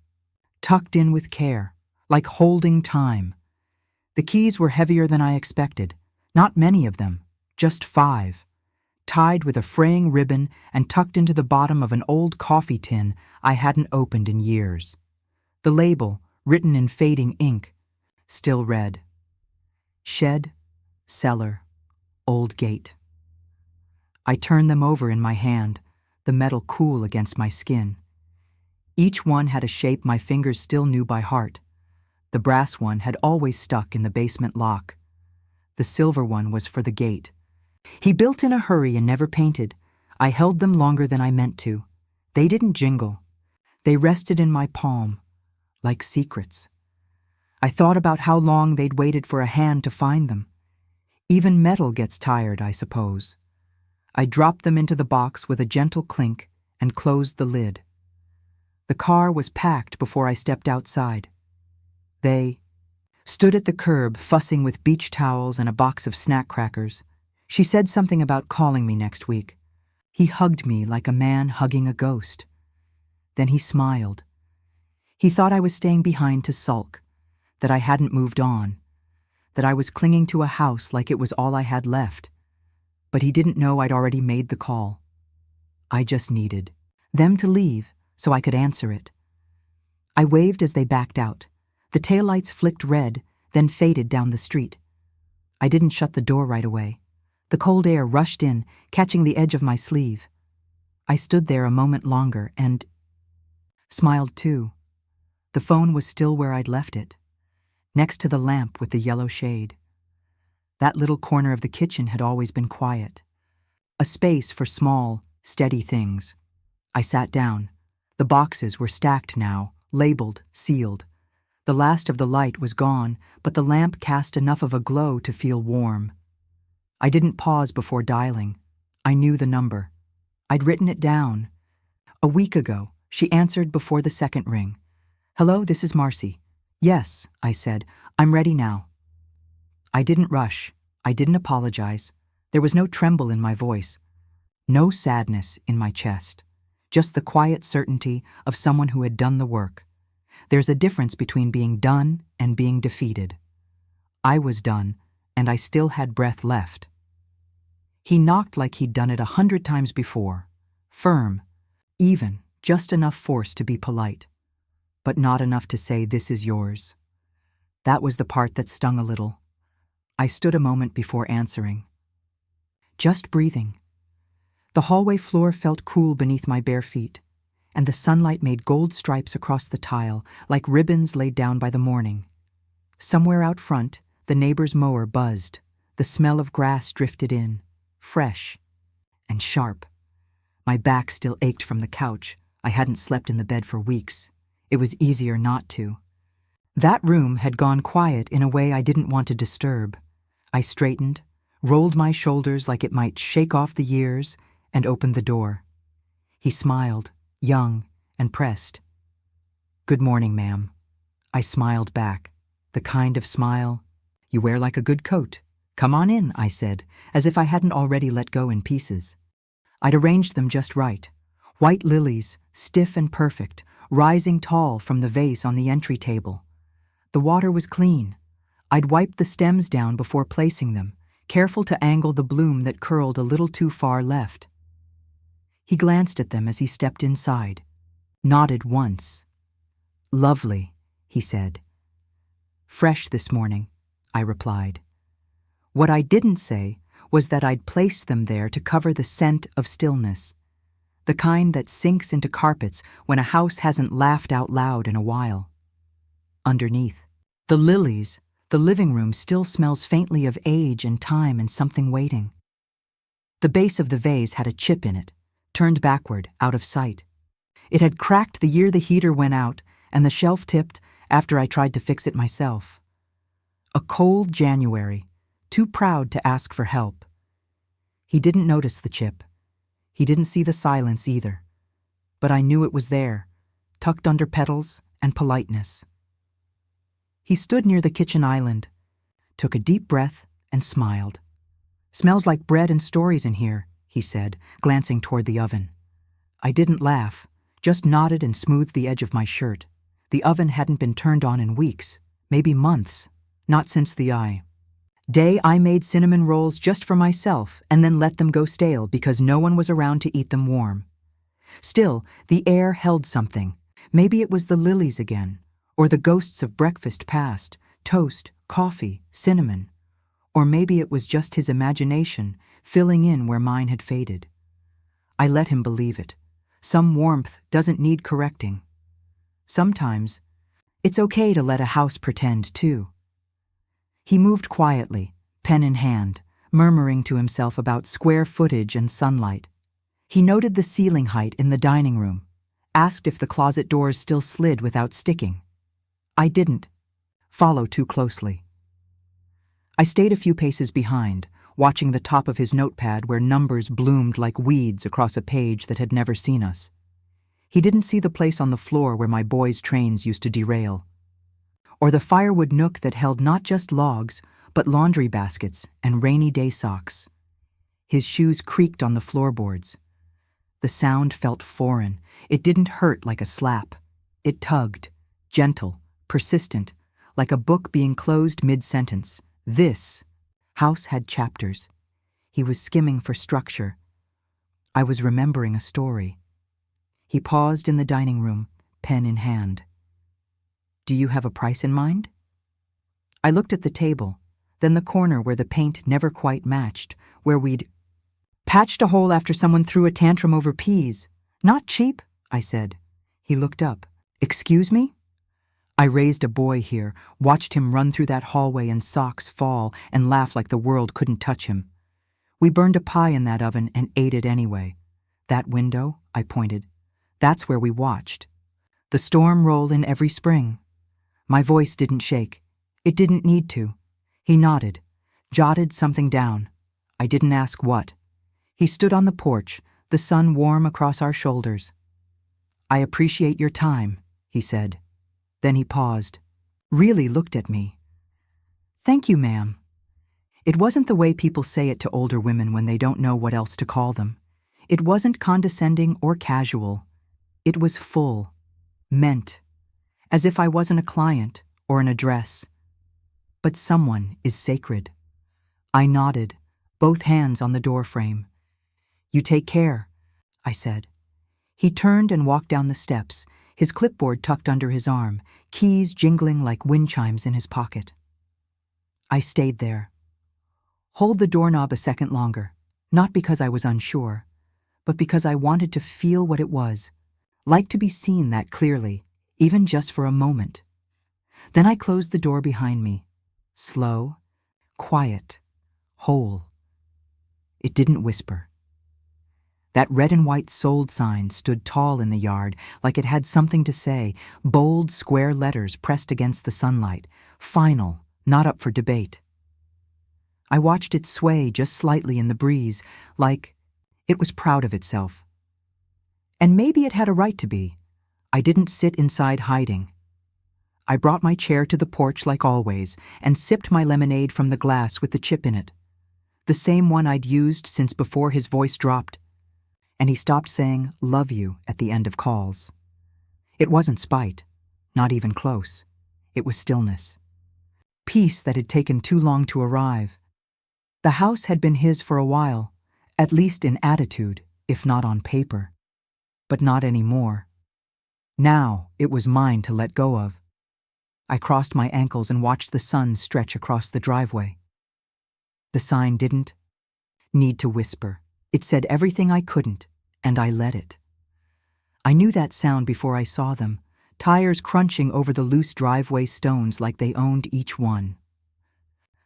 tucked in with care, like holding time. The keys were heavier than I expected. Not many of them, just 5. Tied with a fraying ribbon and tucked into the bottom of an old coffee tin I hadn't opened in years. The label, written in fading ink, still read. Shed, cellar, old gate. I turned them over in my hand, the metal cool against my skin. Each one had a shape my fingers still knew by heart. The brass one had always stuck in the basement lock. The silver one was for the gate. He built in a hurry and never painted. I held them longer than I meant to. They didn't jingle. They rested in my palm, like secrets. I thought about how long they'd waited for a hand to find them. Even metal gets tired, I suppose. I dropped them into the box with a gentle clink and closed the lid. The car was packed before I stepped outside. They stood at the curb, fussing with beach towels and a box of snack crackers. She said something about calling me next week. He hugged me like a man hugging a ghost. Then he smiled. He thought I was staying behind to sulk, that I hadn't moved on, that I was clinging to a house like it was all I had left. But he didn't know I'd already made the call. I just needed them to leave so I could answer it. I waved as they backed out. The taillights flicked red, then faded down the street. I didn't shut the door right away. The cold air rushed in, catching the edge of my sleeve. I stood there a moment longer and smiled too. The phone was still where I'd left it, next to the lamp with the yellow shade. That little corner of the kitchen had always been quiet, a space for small, steady things. I sat down. The boxes were stacked now, labeled, sealed. The last of the light was gone, but the lamp cast enough of a glow to feel warm. I didn't pause before dialing. I knew the number. I'd written it down. A week ago, she answered before the second ring. "Hello, this is Marcy." "Yes," I said. "I'm ready now." I didn't rush. I didn't apologize. There was no tremble in my voice. No sadness in my chest. Just the quiet certainty of someone who had done the work. There's a difference between being done and being defeated. I was done, and I still had breath left. He knocked like he'd done it 100 times before. Firm, even, just enough force to be polite, but not enough to say, "This is yours." That was the part that stung a little. I stood a moment before answering. Just breathing. The hallway floor felt cool beneath my bare feet, and the sunlight made gold stripes across the tile, like ribbons laid down by the morning. Somewhere out front, the neighbor's mower buzzed. The smell of grass drifted in, fresh and sharp. My back still ached from the couch. I hadn't slept in the bed for weeks. It was easier not to. That room had gone quiet in a way I didn't want to disturb. I straightened, rolled my shoulders like it might shake off the years, and opened the door. He smiled, young and pressed. "Good morning, ma'am." I smiled back, the kind of smile, "You wear like a good coat. Come on in," I said, as if I hadn't already let go in pieces. I'd arranged them just right. White lilies, stiff and perfect, rising tall from the vase on the entry table. The water was clean. I'd wiped the stems down before placing them, careful to angle the bloom that curled a little too far left. He glanced at them as he stepped inside, nodded once. "Lovely," he said. "Fresh this morning," I replied. What I didn't say was that I'd placed them there to cover the scent of stillness, the kind that sinks into carpets when a house hasn't laughed out loud in a while. Underneath, the lilies, the living room still smells faintly of age and time and something waiting. The base of the vase had a chip in it, turned backward, out of sight. It had cracked the year the heater went out, and the shelf tipped after I tried to fix it myself. A cold January, too proud to ask for help. He didn't notice the chip. He didn't see the silence either. But I knew it was there, tucked under petals and politeness. He stood near the kitchen island, took a deep breath, and smiled. "Smells like bread and stories in here," he said, glancing toward the oven. I didn't laugh, just nodded and smoothed the edge of my shirt. The oven hadn't been turned on in weeks, maybe months, not since the day I made cinnamon rolls just for myself and then let them go stale because no one was around to eat them warm. Still, the air held something. Maybe it was the lilies again, or the ghosts of breakfast past, toast, coffee, cinnamon. Or maybe it was just his imagination filling in where mine had faded. I let him believe it. Some warmth doesn't need correcting. Sometimes, it's okay to let a house pretend too. He moved quietly, pen in hand, murmuring to himself about square footage and sunlight. He noted the ceiling height in the dining room, asked if the closet doors still slid without sticking. I didn't follow too closely. I stayed a few paces behind, watching the top of his notepad where numbers bloomed like weeds across a page that had never seen us. He didn't see the place on the floor where my boys' trains used to derail, or the firewood nook that held not just logs, but laundry baskets and rainy day socks. His shoes creaked on the floorboards. The sound felt foreign. It didn't hurt like a slap. It tugged, gentle, persistent, like a book being closed mid-sentence. This house had chapters. He was skimming for structure. I was remembering a story. He paused in the dining room, pen in hand. "Do you have a price in mind?" I looked at the table, then the corner where the paint never quite matched, where we'd patched a hole after someone threw a tantrum over peas. "Not cheap," I said. He looked up. "Excuse me?" I raised a boy here, watched him run through that hallway in socks, fall, and laugh like the world couldn't touch him. We burned a pie in that oven and ate it anyway. That window, I pointed, that's where we watched. The storm roll in every spring. My voice didn't shake. It didn't need to. He nodded, jotted something down. I didn't ask what. He stood on the porch, the sun warm across our shoulders. "I appreciate your time," he said. Then he paused, really looked at me. "Thank you, ma'am." It wasn't the way people say it to older women when they don't know what else to call them. It wasn't condescending or casual. It was full, meant, as if I wasn't a client or an address. But someone is sacred. I nodded, both hands on the doorframe. "You take care," I said. He turned and walked down the steps, his clipboard tucked under his arm, keys jingling like wind chimes in his pocket. I stayed there. Hold the doorknob a second longer, not because I was unsure, but because I wanted to feel what it was, like to be seen that clearly, even just for a moment. Then I closed the door behind me, slow, quiet, whole. It didn't whisper. That red and white sold sign stood tall in the yard, like it had something to say, bold, square letters pressed against the sunlight, final, not up for debate. I watched it sway just slightly in the breeze, like it was proud of itself. And maybe it had a right to be. I didn't sit inside hiding. I brought my chair to the porch like always and sipped my lemonade from the glass with the chip in it, the same one I'd used since before his voice dropped. And he stopped saying "love you" at the end of calls. It wasn't spite, not even close. It was stillness. Peace that had taken too long to arrive. The house had been his for a while, at least in attitude, if not on paper. But not anymore. Now it was mine to let go of. I crossed my ankles and watched the sun stretch across the driveway. The sign didn't need to whisper. It said everything I couldn't, and I let it. I knew that sound before I saw them, tires crunching over the loose driveway stones like they owned each one.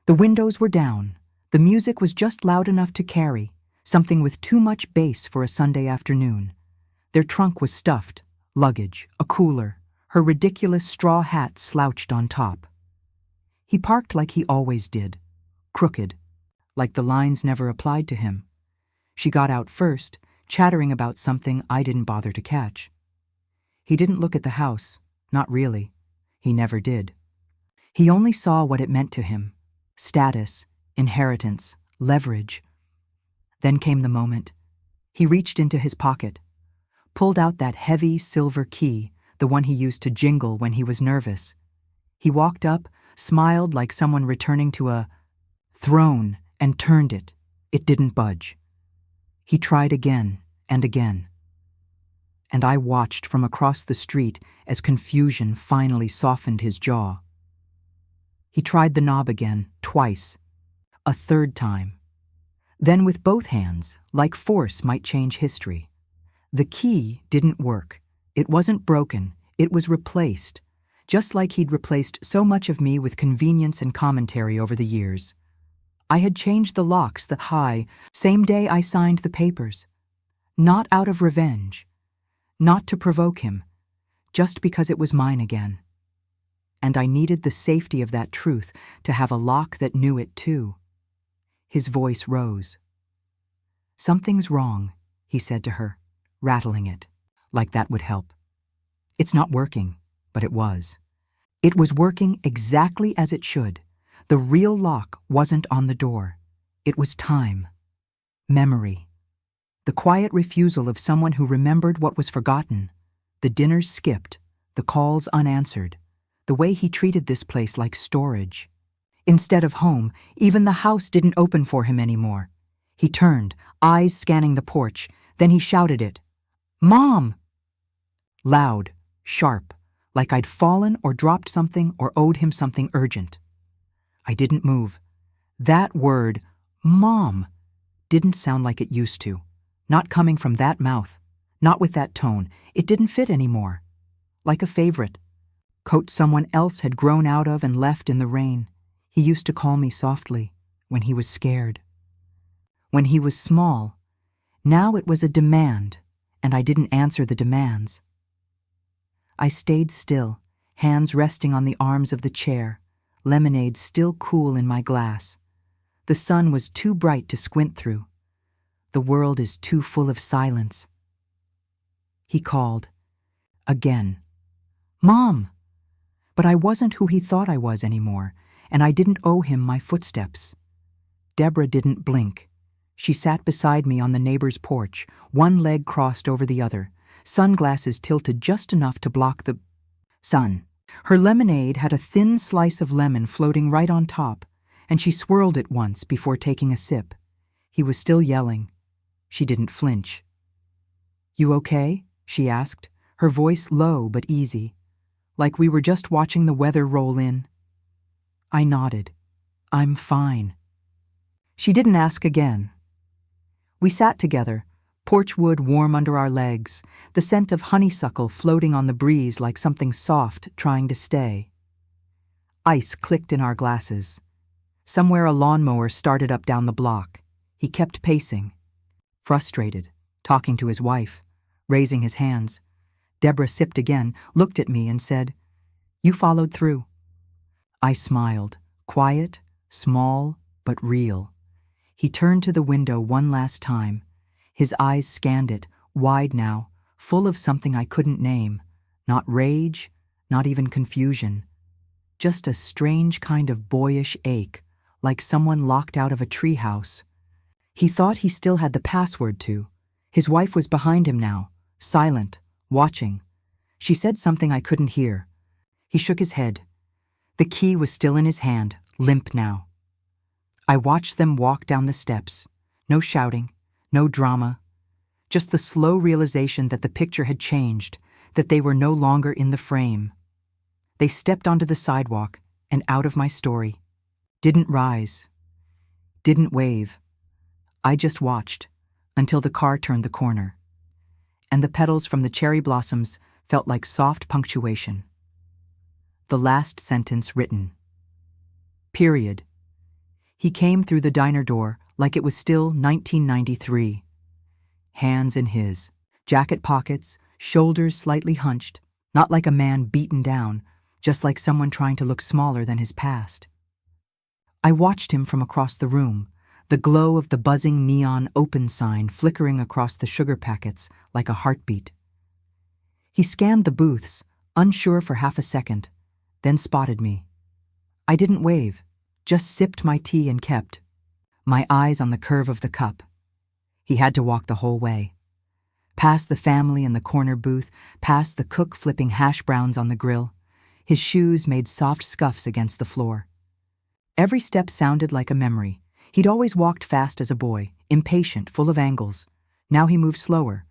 The windows were down. The music was just loud enough to carry, something with too much bass for a Sunday afternoon. Their trunk was stuffed, luggage, a cooler, her ridiculous straw hat slouched on top. He parked like he always did, crooked, like the lines never applied to him. She got out first, chattering about something I didn't bother to catch. He didn't look at the house, not really. He never did. He only saw what it meant to him: status, inheritance, leverage. Then came the moment. He reached into his pocket, pulled out that heavy silver key, the one he used to jingle when he was nervous. He walked up, smiled like someone returning to a throne, and turned it. It didn't budge. He tried again and again. And I watched from across the street as confusion finally softened his jaw. He tried the knob again, twice, a third time. Then with both hands, like force might change history. The key didn't work. It wasn't broken, it was replaced, just like he'd replaced so much of me with convenience and commentary over the years. I had changed the locks the same day I signed the papers. Not out of revenge. Not to provoke him. Just because it was mine again. And I needed the safety of that truth to have a lock that knew it too. His voice rose. "Something's wrong," he said to her, rattling it, like that would help. "It's not working," but it was. It was working exactly as it should. The real lock wasn't on the door. It was time. Memory. The quiet refusal of someone who remembered what was forgotten. The dinners skipped, the calls unanswered, the way he treated this place like storage. Instead of home, even the house didn't open for him anymore. He turned, eyes scanning the porch, then he shouted it. "Mom!" Loud, sharp, like I'd fallen or dropped something or owed him something urgent. I didn't move. That word, "Mom," didn't sound like it used to. Not coming from that mouth. Not with that tone. It didn't fit anymore. Like a favorite. Coat someone else had grown out of and left in the rain. He used to call me softly, when he was scared. When he was small. Now it was a demand, and I didn't answer the demands. I stayed still, hands resting on the arms of the chair, lemonade still cool in my glass. The sun was too bright to squint through. The world is too full of silence. He called. Again. Mom! But I wasn't who he thought I was anymore, and I didn't owe him my footsteps. Deborah didn't blink. She sat beside me on the neighbor's porch, one leg crossed over the other, sunglasses tilted just enough to block the sun. Her lemonade had a thin slice of lemon floating right on top, and she swirled it once before taking a sip. He was still yelling. She didn't flinch. "You okay?" she asked, her voice low but easy, like we were just watching the weather roll in. I nodded. "I'm fine." She didn't ask again. We sat together, porch wood warm under our legs, the scent of honeysuckle floating on the breeze like something soft trying to stay. Ice clicked in our glasses. Somewhere a lawnmower started up down the block. He kept pacing, frustrated, talking to his wife, raising his hands. Deborah sipped again, looked at me and said, "You followed through." I smiled, quiet, small, but real. He turned to the window one last time. His eyes scanned it, wide now, full of something I couldn't name. Not rage, not even confusion. Just a strange kind of boyish ache, like someone locked out of a treehouse. He thought he still had the password to. His wife was behind him now, silent, watching. She said something I couldn't hear. He shook his head. The key was still in his hand, limp now. I watched them walk down the steps. No shouting, no drama. Just the slow realization that the picture had changed, that they were no longer in the frame. They stepped onto the sidewalk and out of my story. Didn't rise. Didn't wave. I just watched until the car turned the corner. And the petals from the cherry blossoms felt like soft punctuation. The last sentence written. Period. He came through the diner door like it was still 1993. Hands in his, jacket pockets, shoulders slightly hunched, not like a man beaten down, just like someone trying to look smaller than his past. I watched him from across the room, the glow of the buzzing neon open sign flickering across the sugar packets like a heartbeat. He scanned the booths, unsure for half a second, then spotted me. I didn't wave, just sipped my tea and kept, my eyes on the curve of the cup. He had to walk the whole way. Past the family in the corner booth, past the cook flipping hash browns on the grill. His shoes made soft scuffs against the floor. Every step sounded like a memory. He'd always walked fast as a boy, impatient, full of angles. Now he moved slower.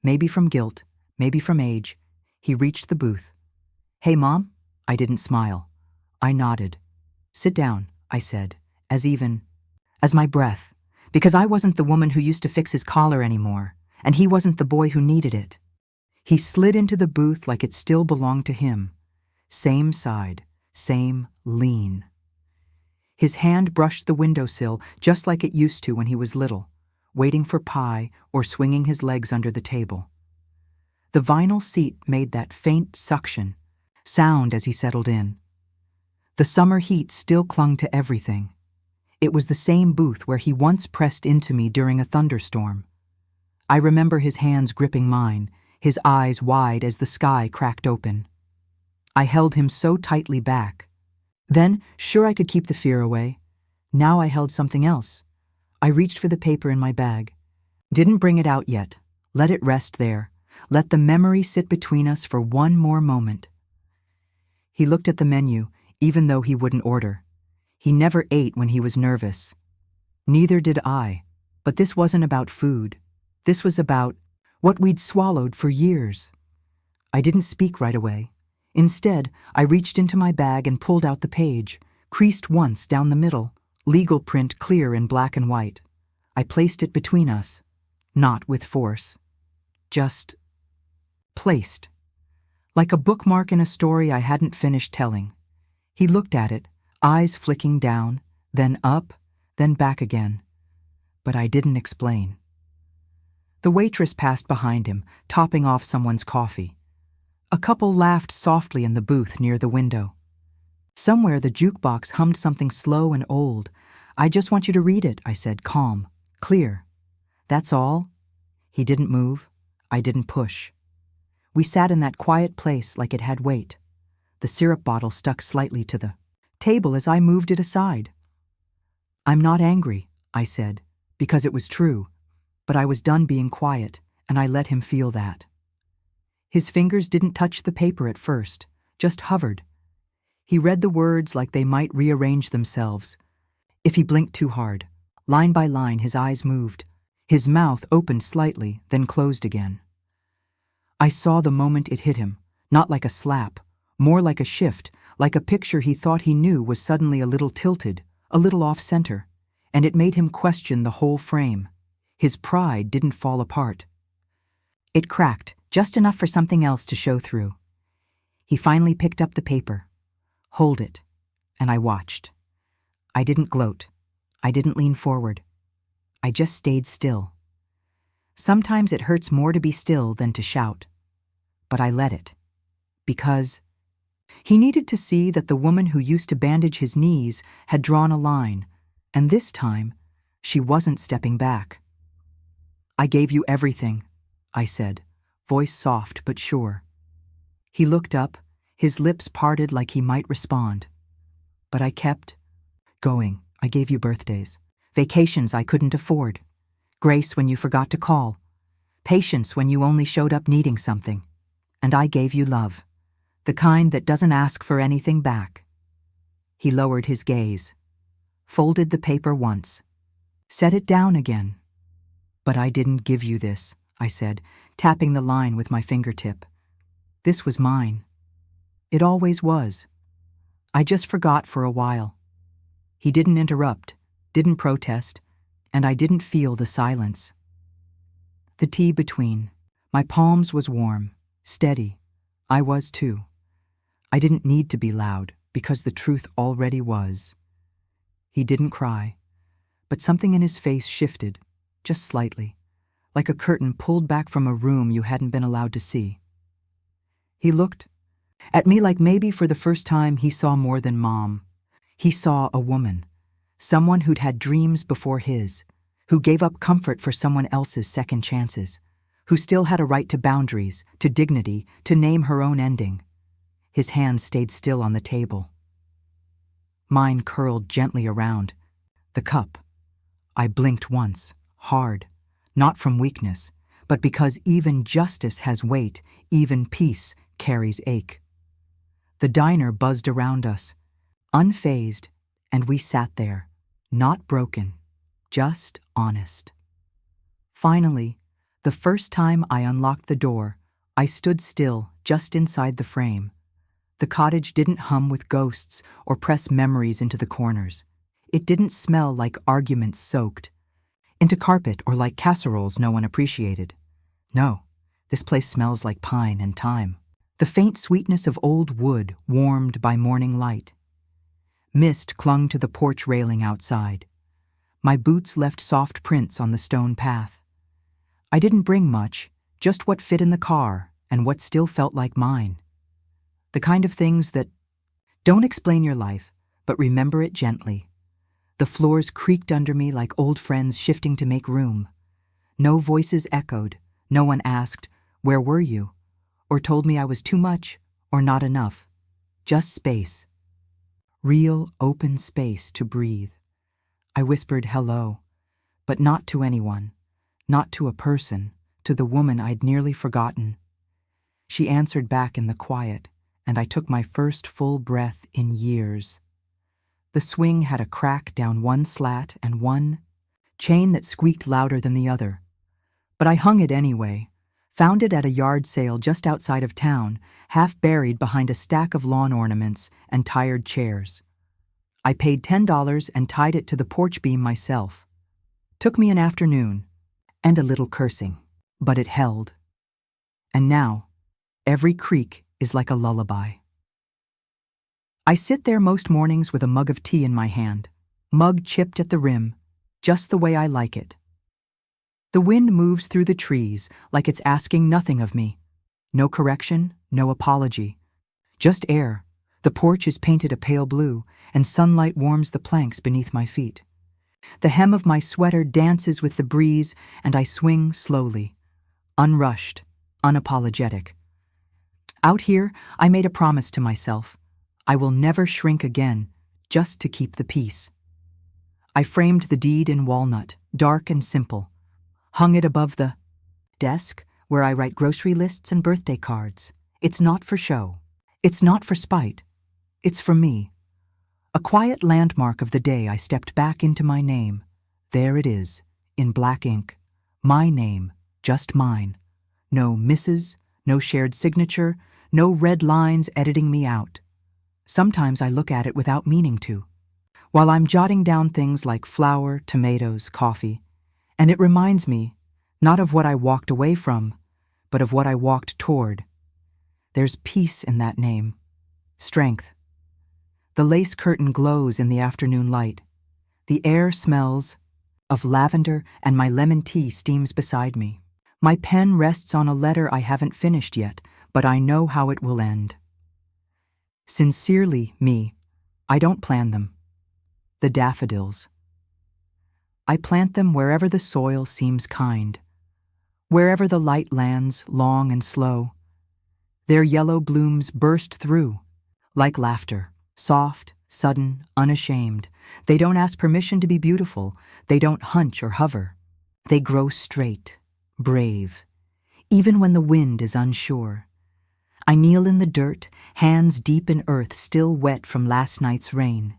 Maybe from guilt, maybe from age. He reached the booth. "Hey, Mom?" I didn't smile. I nodded. "Sit down," I said, as even as my breath, because I wasn't the woman who used to fix his collar anymore, and he wasn't the boy who needed it. He slid into the booth like it still belonged to him. Same side, same lean. His hand brushed the windowsill just like it used to when he was little, waiting for pie or swinging his legs under the table. The vinyl seat made that faint suction sound as he settled in. The summer heat still clung to everything. It was the same booth where he once pressed into me during a thunderstorm. I remember his hands gripping mine, his eyes wide as the sky cracked open. I held him so tightly back. Then, sure I could keep the fear away. Now I held something else. I reached for the paper in my bag. Didn't bring it out yet. Let it rest there. Let the memory sit between us for one more moment. He looked at the menu, even though he wouldn't order. He never ate when he was nervous. Neither did I. But this wasn't about food. This was about what we'd swallowed for years. I didn't speak right away. Instead, I reached into my bag and pulled out the page, creased once down the middle, legal print clear in black and white. I placed it between us, not with force. Just placed. Like a bookmark in a story I hadn't finished telling. He looked at it, eyes flicking down, then up, then back again. But I didn't explain. The waitress passed behind him, topping off someone's coffee. A couple laughed softly in the booth near the window. Somewhere the jukebox hummed something slow and old. "I just want you to read it," I said, calm, clear. "That's all?" He didn't move. I didn't push. We sat in that quiet place like it had weight. The syrup bottle stuck slightly to the table as I moved it aside. "I'm not angry," I said, because it was true, but I was done being quiet, and I let him feel that. His fingers didn't touch the paper at first, just hovered. He read the words like they might rearrange themselves. If he blinked too hard, line by line his eyes moved. His mouth opened slightly, then closed again. I saw the moment it hit him, not like a slap, more like a shift, like a picture he thought he knew was suddenly a little tilted, a little off-center, and it made him question the whole frame. His pride didn't fall apart. It cracked, just enough for something else to show through. He finally picked up the paper. "Hold it," and I watched. I didn't gloat. I didn't lean forward. I just stayed still. Sometimes it hurts more to be still than to shout. But I let it. Because he needed to see that the woman who used to bandage his knees had drawn a line, and this time, she wasn't stepping back. "I gave you everything," I said, voice soft but sure. He looked up, his lips parted like he might respond. But I kept going. "I gave you birthdays, vacations I couldn't afford, grace when you forgot to call, patience when you only showed up needing something. And I gave you love, the kind that doesn't ask for anything back." He lowered his gaze, folded the paper once, set it down again. "But I didn't give you this," I said, tapping the line with my fingertip. "This was mine. It always was. I just forgot for a while." He didn't interrupt, didn't protest, and I didn't feel the silence. The tea between. My palms was warm, steady. I was too. I didn't need to be loud, because the truth already was. He didn't cry, but something in his face shifted, just slightly, like a curtain pulled back from a room you hadn't been allowed to see. He looked at me like maybe for the first time he saw more than Mom. He saw a woman, someone who'd had dreams before his, who gave up comfort for someone else's second chances, who still had a right to boundaries, to dignity, to name her own ending. His hands stayed still on the table. Mine curled gently around the cup. I blinked once, hard, not from weakness, but because even justice has weight, even peace carries ache. The diner buzzed around us, unfazed, and we sat there, not broken, just honest. Finally, the first time I unlocked the door, I stood still just inside the frame. The cottage didn't hum with ghosts or press memories into the corners. It didn't smell like arguments soaked into carpet or like casseroles no one appreciated. No, this place smells like pine and thyme. The faint sweetness of old wood warmed by morning light. Mist clung to the porch railing outside. My boots left soft prints on the stone path. I didn't bring much, just what fit in the car and what still felt like mine. The kind of things that don't explain your life, but remember it gently. The floors creaked under me like old friends shifting to make room. No voices echoed. No one asked, "Where were you?" or told me I was too much or not enough. Just space. Real, open space to breathe. I whispered hello, but not to anyone, not to a person, to the woman I'd nearly forgotten. She answered back in the quiet, and I took my first full breath in years. The swing had a crack down one slat and one chain that squeaked louder than the other. But I hung it anyway, found it at a yard sale just outside of town, half buried behind a stack of lawn ornaments and tired chairs. I paid $10 and tied it to the porch beam myself. Took me an afternoon, and a little cursing, but it held. And now, every creak is like a lullaby. I sit there most mornings with a mug of tea in my hand, mug chipped at the rim, just the way I like it. The wind moves through the trees like it's asking nothing of me. No correction, no apology. Just air. The porch is painted a pale blue, and sunlight warms the planks beneath my feet. The hem of my sweater dances with the breeze, and I swing slowly, unrushed, unapologetic. Out here, I made a promise to myself. I will never shrink again, just to keep the peace. I framed the deed in walnut, dark and simple, hung it above the desk where I write grocery lists and birthday cards. It's not for show. It's not for spite. It's for me. A quiet landmark of the day I stepped back into my name. There it is, in black ink. My name, just mine. No misses, no shared signature, no red lines editing me out. Sometimes I look at it without meaning to, while I'm jotting down things like flour, tomatoes, coffee, and it reminds me, not of what I walked away from, but of what I walked toward. There's peace in that name. Strength. The lace curtain glows in the afternoon light. The air smells of lavender, and my lemon tea steams beside me. My pen rests on a letter I haven't finished yet, but I know how it will end. Sincerely, me. I don't plan them. The daffodils. I plant them wherever the soil seems kind, wherever the light lands long and slow. Their yellow blooms burst through, like laughter, soft, sudden, unashamed. They don't ask permission to be beautiful. They don't hunch or hover. They grow straight, brave, even when the wind is unsure. I kneel in the dirt, hands deep in earth still wet from last night's rain.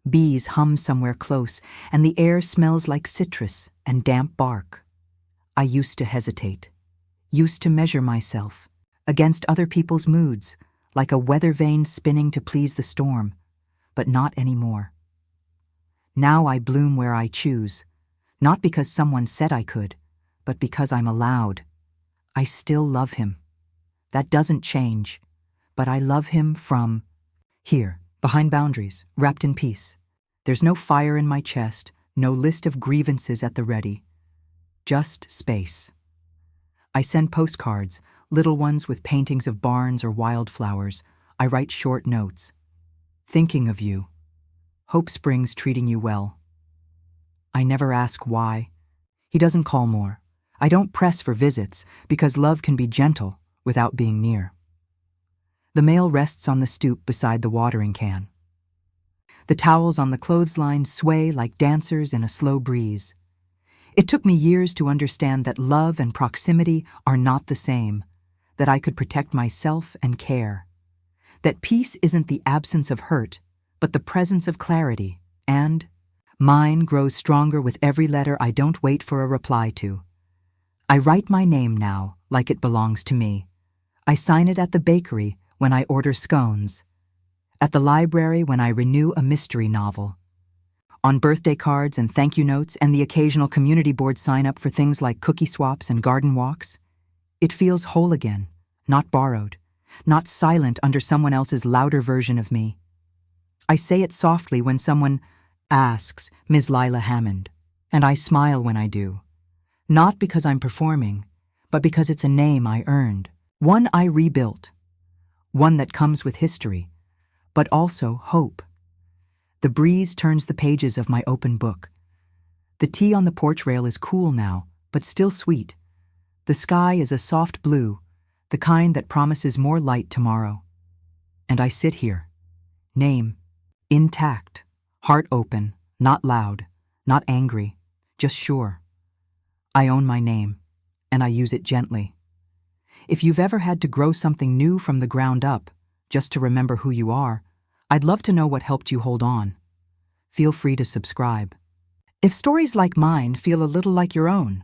Bees hum somewhere close, and the air smells like citrus and damp bark. I used to hesitate, used to measure myself against other people's moods, like a weather vane spinning to please the storm, but not anymore. Now I bloom where I choose, not because someone said I could, but because I'm allowed. I still love him. That doesn't change, but I love him from here, behind boundaries, wrapped in peace. There's no fire in my chest, no list of grievances at the ready. Just space. I send postcards, little ones with paintings of barns or wildflowers. I write short notes. Thinking of you. Hope Springs treating you well. I never ask why. He doesn't call more. I don't press for visits, because love can be gentle without being near. The mail rests on the stoop beside the watering can. The towels on the clothesline sway like dancers in a slow breeze. It took me years to understand that love and proximity are not the same, that I could protect myself and care, that peace isn't the absence of hurt, but the presence of clarity, and mine grows stronger with every letter I don't wait for a reply to. I write my name now like it belongs to me. I sign it at the bakery when I order scones, at the library when I renew a mystery novel, on birthday cards and thank you notes and the occasional community board sign-up for things like cookie swaps and garden walks. It feels whole again, not borrowed, not silent under someone else's louder version of me. I say it softly when someone asks, Ms. Lila Hammond, and I smile when I do. Not because I'm performing, but because it's a name I earned, one I rebuilt, one that comes with history, but also hope. The breeze turns the pages of my open book. The tea on the porch rail is cool now, but still sweet. The sky is a soft blue, the kind that promises more light tomorrow. And I sit here, name, intact, heart open, not loud, not angry, just sure. I own my name, and I use it gently. If you've ever had to grow something new from the ground up, just to remember who you are, I'd love to know what helped you hold on. Feel free to subscribe. If stories like mine feel a little like your own,